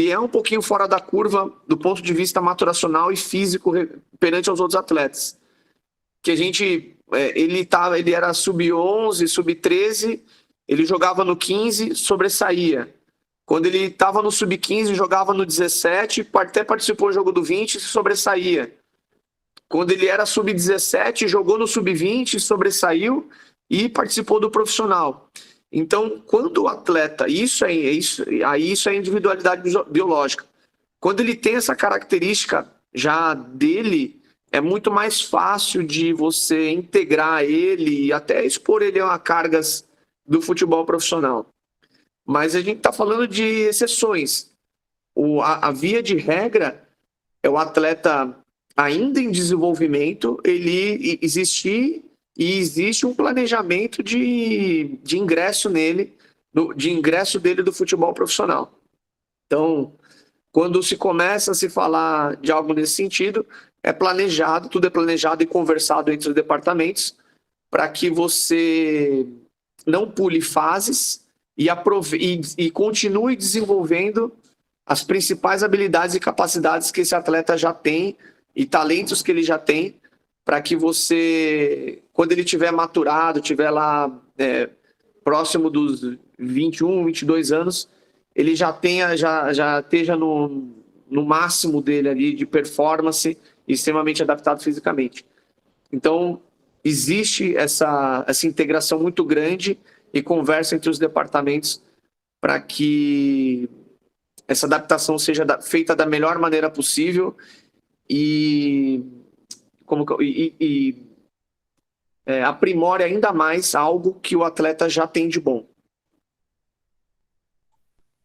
é um pouquinho fora da curva do ponto de vista maturacional e físico perante aos outros atletas. Que a gente, ele era sub-11, sub-13, ele jogava no 15, sobressaía. Quando ele estava no sub-15, jogava no 17, até participou do jogo do 20, sobressaía. Quando ele era sub-17, jogou no sub-20, sobressaiu e participou do profissional. Então, quando o atleta, isso é individualidade biológica. Quando ele tem essa característica já dele, é muito mais fácil de você integrar ele e até expor ele a cargas do futebol profissional. Mas a gente está falando de exceções. A via de regra é o atleta ainda em desenvolvimento, ele existe um planejamento de ingresso nele, de ingresso dele do futebol profissional. Então, quando se começa a se falar de algo nesse sentido, é planejado, tudo é planejado e conversado entre os departamentos para que você não pule fases e continue desenvolvendo as principais habilidades e capacidades que esse atleta já tem e talentos que ele já tem, para que você, quando ele tiver maturado, tiver lá próximo dos 21, 22 anos, ele já esteja no máximo dele ali de performance e extremamente adaptado fisicamente. Então, existe essa integração muito grande e conversa entre os departamentos para que essa adaptação seja feita da melhor maneira possível e aprimore ainda mais algo que o atleta já tem de bom.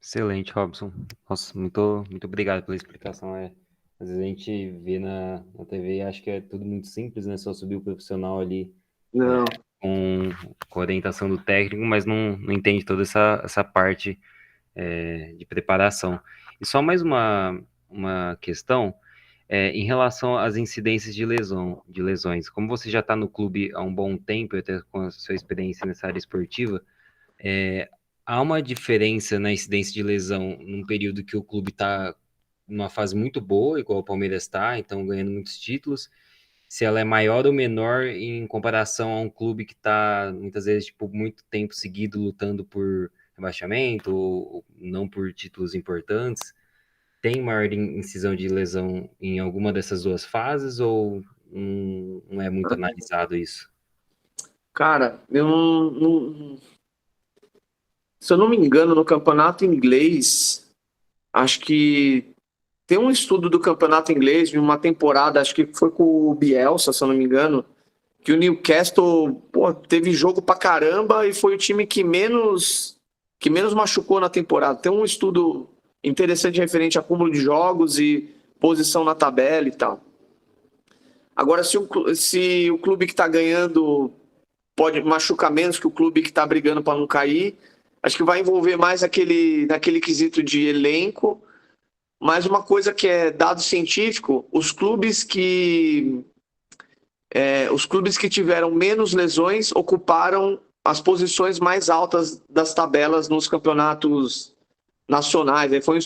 Excelente, Robson. Nossa, muito obrigado pela explicação. Às vezes a gente vê na TV e acha que é tudo muito simples, né? Só subir o profissional ali Não. Com a orientação do técnico, mas não entende toda essa parte de preparação. E só mais uma questão em relação às incidências de lesões. Como você já está no clube há um bom tempo, até com a sua experiência nessa área esportiva, há uma diferença na incidência de lesão num período que o clube está numa fase muito boa, igual o Palmeiras está, então ganhando muitos títulos, se ela é maior ou menor em comparação a um clube que está, muitas vezes, tipo, muito tempo seguido lutando por rebaixamento ou não por títulos importantes. Tem maior incisão de lesão em alguma dessas duas fases ou não é muito analisado isso? Cara, se eu não me engano, no campeonato inglês, acho que tem um estudo do campeonato inglês de uma temporada, acho que foi com o Bielsa, se eu não me engano, que o Newcastle teve jogo pra caramba e foi o time que menos machucou na temporada. Tem um estudo interessante referente a acúmulo de jogos e posição na tabela e tal. Agora, se o clube que está ganhando pode machucar menos que o clube que está brigando para não cair, acho que vai envolver mais naquele quesito de elenco. Mas uma coisa que é dado científico, os clubes que tiveram menos lesões ocuparam as posições mais altas das tabelas nos campeonatos nacionais. Aí foi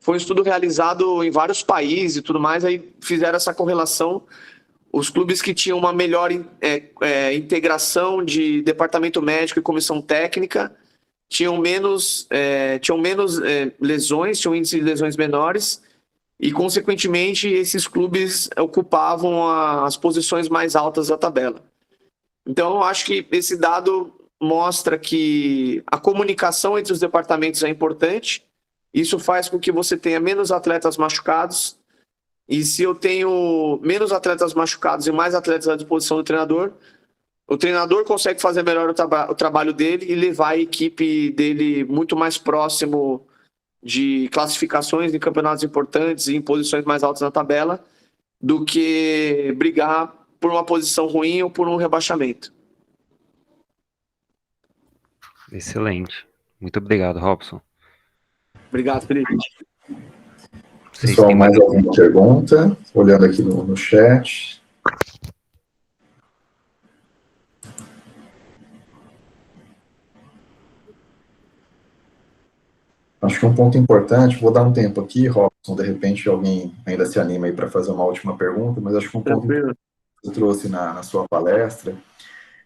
um estudo realizado em vários países e tudo mais, aí fizeram essa correlação. Os clubes que tinham uma melhor integração de departamento médico e comissão técnica tinham menos lesões, tinham índice de lesões menores e, consequentemente, esses clubes ocupavam as posições mais altas da tabela. Então, eu acho que esse dado mostra que a comunicação entre os departamentos é importante. Isso faz com que você tenha menos atletas machucados. E se eu tenho menos atletas machucados e mais atletas à disposição do treinador, o treinador consegue fazer melhor o trabalho dele e levar a equipe dele muito mais próximo de classificações em campeonatos importantes e em posições mais altas na tabela do que brigar por uma posição ruim ou por um rebaixamento. Excelente. Muito obrigado, Robson. Obrigado, Felipe. Pessoal, mais alguma pergunta? Olhando aqui no chat. Acho que um ponto importante, vou dar um tempo aqui, Robson, de repente alguém ainda se anima aí para fazer uma última pergunta, mas acho que um ponto importante que você trouxe na sua palestra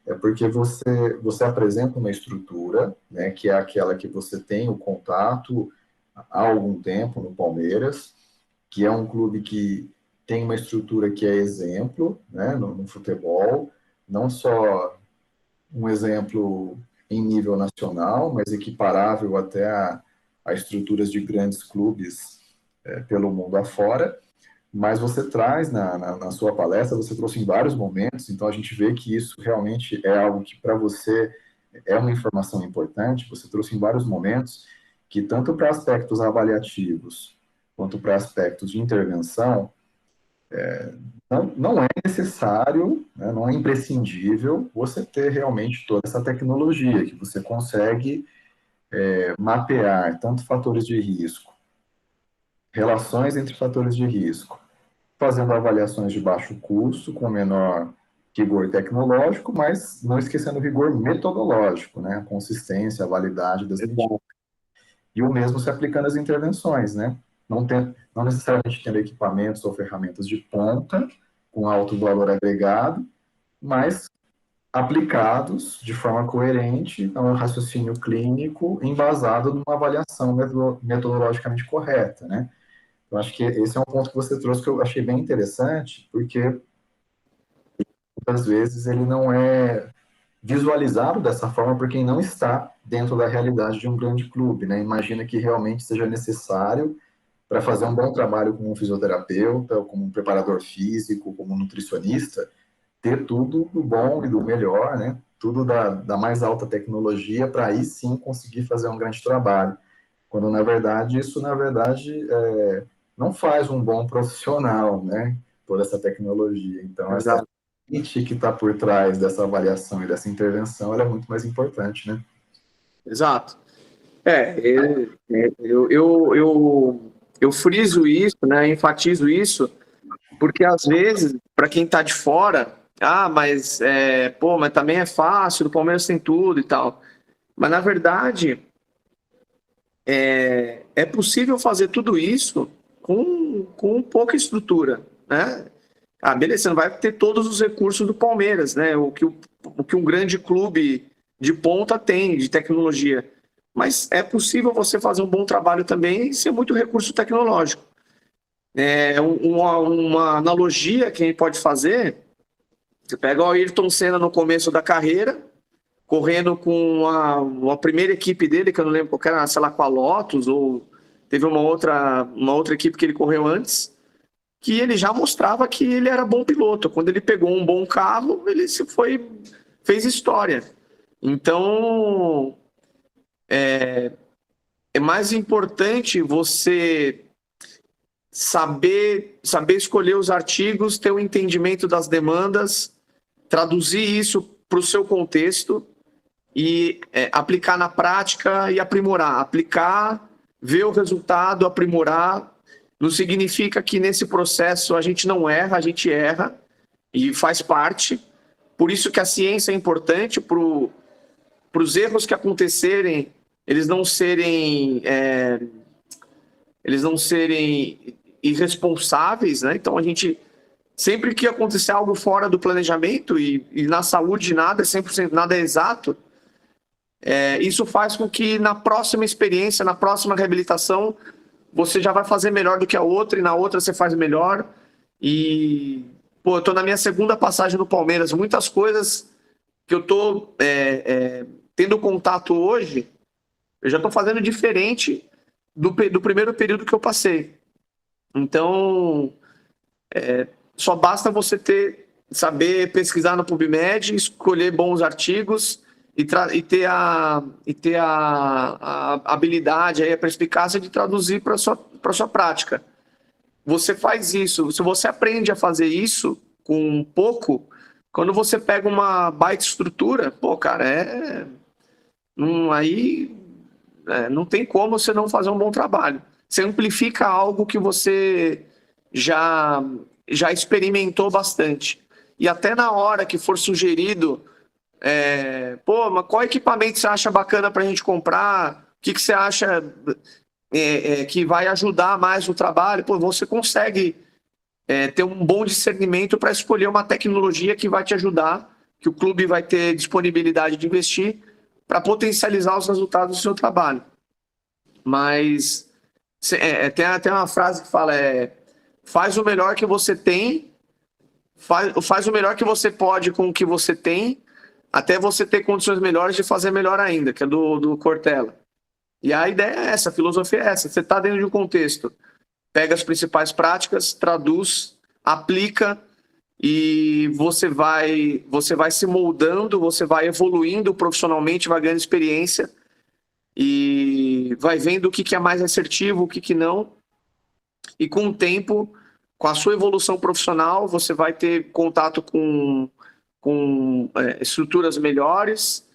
é porque você apresenta uma estrutura, né, que é aquela que você tem o contato há algum tempo no Palmeiras, que é um clube que tem uma estrutura que é exemplo, né, no futebol, não só um exemplo em nível nacional, mas equiparável até a estruturas de grandes clubes pelo mundo afora. Mas você traz na sua palestra, você trouxe em vários momentos, então a gente vê que isso realmente é algo que para você é uma informação importante, você trouxe em vários momentos que tanto para aspectos avaliativos quanto para aspectos de intervenção, não é necessário, né, não é imprescindível você ter realmente toda essa tecnologia, que você consegue mapear tanto fatores de risco, relações entre fatores de risco, fazendo avaliações de baixo custo, com menor rigor tecnológico, mas não esquecendo o rigor metodológico, né? A consistência, a validade das medidas. E o mesmo se aplicando às intervenções, né? Não necessariamente tendo equipamentos ou ferramentas de ponta, com alto valor agregado, mas aplicados de forma coerente a um raciocínio clínico embasado numa avaliação metodologicamente correta, né? Eu acho que esse é um ponto que você trouxe que eu achei bem interessante, porque muitas vezes ele não é visualizado dessa forma por quem não está dentro da realidade de um grande clube, né? Imagina que realmente seja necessário para fazer um bom trabalho como um fisioterapeuta, como um preparador físico, como um nutricionista, ter tudo do bom e do melhor, né? Tudo da mais alta tecnologia para aí sim conseguir fazer um grande trabalho. Quando, na verdade, isso, não faz um bom profissional, né? Toda essa tecnologia. Então, essa gente que está por trás dessa avaliação e dessa intervenção, ela é muito mais importante, né? Exato. Eu friso isso, né? Enfatizo isso, porque às vezes, para quem está de fora, mas também é fácil, o Palmeiras tem tudo e tal. Mas na verdade, é possível fazer tudo isso com pouca estrutura, né? Beleza, você não vai ter todos os recursos do Palmeiras, né? O que um grande clube de ponta tem de tecnologia. Mas é possível você fazer um bom trabalho também sem muito recurso tecnológico. Uma analogia que a gente pode fazer, você pega o Ayrton Senna no começo da carreira, correndo com a primeira equipe dele, que eu não lembro qual era, sei lá, com a Lotus, ou teve uma outra equipe que ele correu antes, que ele já mostrava que ele era bom piloto. Quando ele pegou um bom carro, ele fez história. Então, é mais importante você saber escolher os artigos, ter um entendimento das demandas, traduzir isso para o seu contexto e aplicar na prática e aprimorar. Aplicar, ver o resultado, aprimorar. Não significa que nesse processo a gente não erra, a gente erra e faz parte. Por isso que a ciência é importante para os erros que acontecerem, eles não serem irresponsáveis, né? Então a gente, sempre que acontecer algo fora do planejamento, e na saúde nada é 100%, nada é exato, isso faz com que na próxima experiência, na próxima reabilitação, você já vai fazer melhor do que a outra, e na outra você faz melhor. E, eu tô na minha segunda passagem no Palmeiras, muitas coisas que eu tô tendo contato hoje, eu já tô fazendo diferente do primeiro período que eu passei. Então, só basta você saber pesquisar no PubMed, escolher bons artigos e ter a habilidade, a perspicácia de traduzir para a sua prática. Você faz isso, se você aprende a fazer isso com pouco, quando você pega uma baita estrutura, cara, aí não tem como você não fazer um bom trabalho. Você amplifica algo que você já experimentou bastante. E até na hora que for sugerido, mas qual equipamento você acha bacana para a gente comprar? O que você acha que vai ajudar mais o trabalho? Pô, você consegue ter um bom discernimento para escolher uma tecnologia que vai te ajudar, que o clube vai ter disponibilidade de investir para potencializar os resultados do seu trabalho. Mas tem uma frase que fala, faz o melhor que você tem, faz o melhor que você pode com o que você tem, até você ter condições melhores de fazer melhor ainda, que é do Cortella. E a ideia é essa, a filosofia é essa. Você está dentro de um contexto, pega as principais práticas, traduz, aplica, e você vai se moldando, você vai evoluindo profissionalmente, vai ganhando experiência e vai vendo o que é mais assertivo, o que não. E com o tempo, com a sua evolução profissional, você vai ter contato com estruturas melhores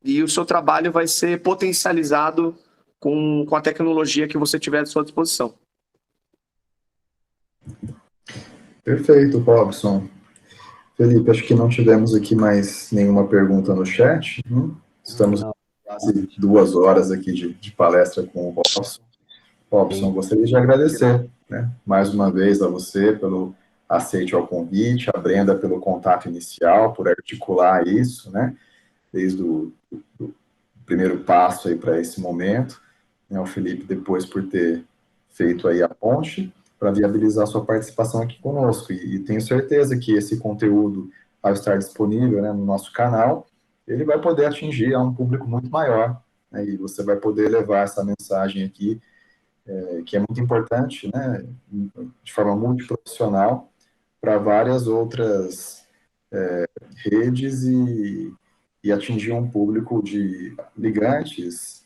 e o seu trabalho vai ser potencializado com a tecnologia que você tiver à sua disposição. Perfeito, Robson. Felipe, acho que não tivemos aqui mais nenhuma pergunta no chat. Estamos quase 2 horas aqui de palestra com o Robson. Robson, gostaria de agradecer, né, mais uma vez a você pelo aceite ao convite, a Brenda pelo contato inicial, por articular isso, né, desde o primeiro passo aí para esse momento, né, o Felipe depois por ter feito aí a ponte para viabilizar sua participação aqui conosco, e tenho certeza que esse conteúdo, ao estar disponível, né, no nosso canal, ele vai poder atingir a um público muito maior, né, e você vai poder levar essa mensagem aqui, que é muito importante, né, de forma multiprofissional, para várias outras redes e atingir um público de ligantes,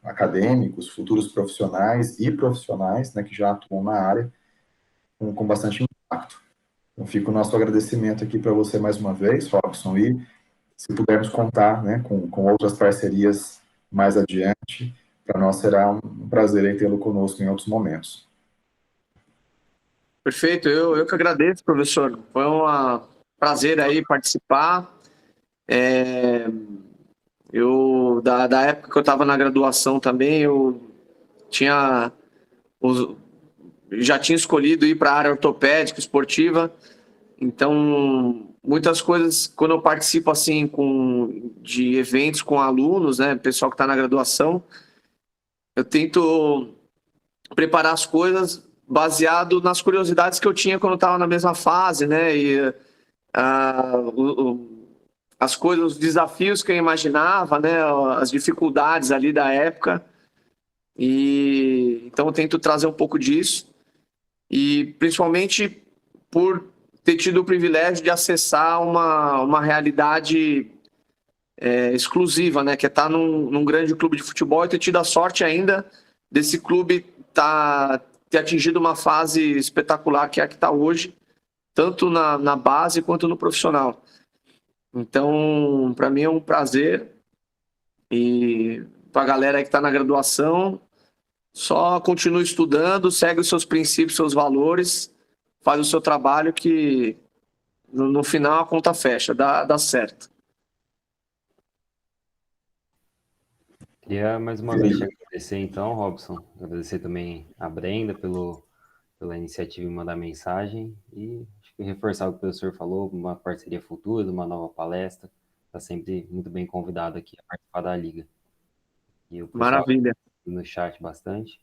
acadêmicos, futuros profissionais e profissionais, né, que já atuam na área, com bastante impacto. Então, fica o nosso agradecimento aqui para você mais uma vez, Robson, e se pudermos contar, né, com outras parcerias mais adiante, para nós será um prazer aí tê-lo conosco em outros momentos. Perfeito, eu que agradeço, professor. Foi um prazer aí participar. Da época que eu estava na graduação também, já tinha escolhido ir para a área ortopédica, esportiva. Então, muitas coisas, quando eu participo assim de eventos com alunos, né, pessoal que está na graduação, eu tento preparar as coisas baseado nas curiosidades que eu tinha quando eu estava na mesma fase, né, e as coisas, os desafios que eu imaginava, né, as dificuldades ali da época, e então eu tento trazer um pouco disso, e principalmente por ter tido o privilégio de acessar uma realidade exclusiva, né, que é estar num grande clube de futebol e ter tido a sorte ainda desse clube ter atingido uma fase espetacular que é a que está hoje, tanto na base quanto no profissional. Então, para mim é um prazer, e para a galera que está na graduação, só continue estudando, segue os seus princípios, seus valores, faz o seu trabalho que no final a conta fecha, dá certo. Queria mais uma vez te agradecer então, Robson, agradecer também a Brenda pela iniciativa em mandar mensagem, e acho que reforçar o que o professor falou, uma parceria futura, uma nova palestra, está sempre muito bem convidado aqui a participar da Liga. E o pessoal Maravilha. no chat bastante,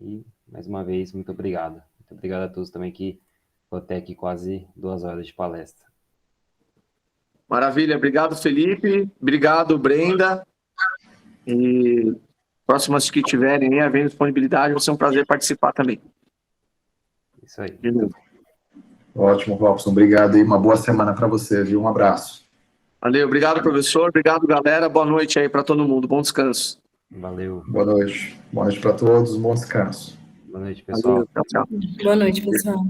e mais uma vez, muito obrigado. Muito obrigado a todos também que ficou até aqui quase 2 horas de palestra. Maravilha, obrigado Felipe, obrigado Brenda, e próximas que tiverem aí, havendo disponibilidade, vai ser um prazer participar também. Isso aí. De novo. Ótimo, Robson, obrigado e uma boa semana para você, viu? Um abraço. Valeu, obrigado professor, obrigado galera, boa noite aí para todo mundo, bom descanso. Valeu. Boa noite para todos, bom descanso. Boa noite, pessoal. Valeu, tchau. Boa noite, pessoal.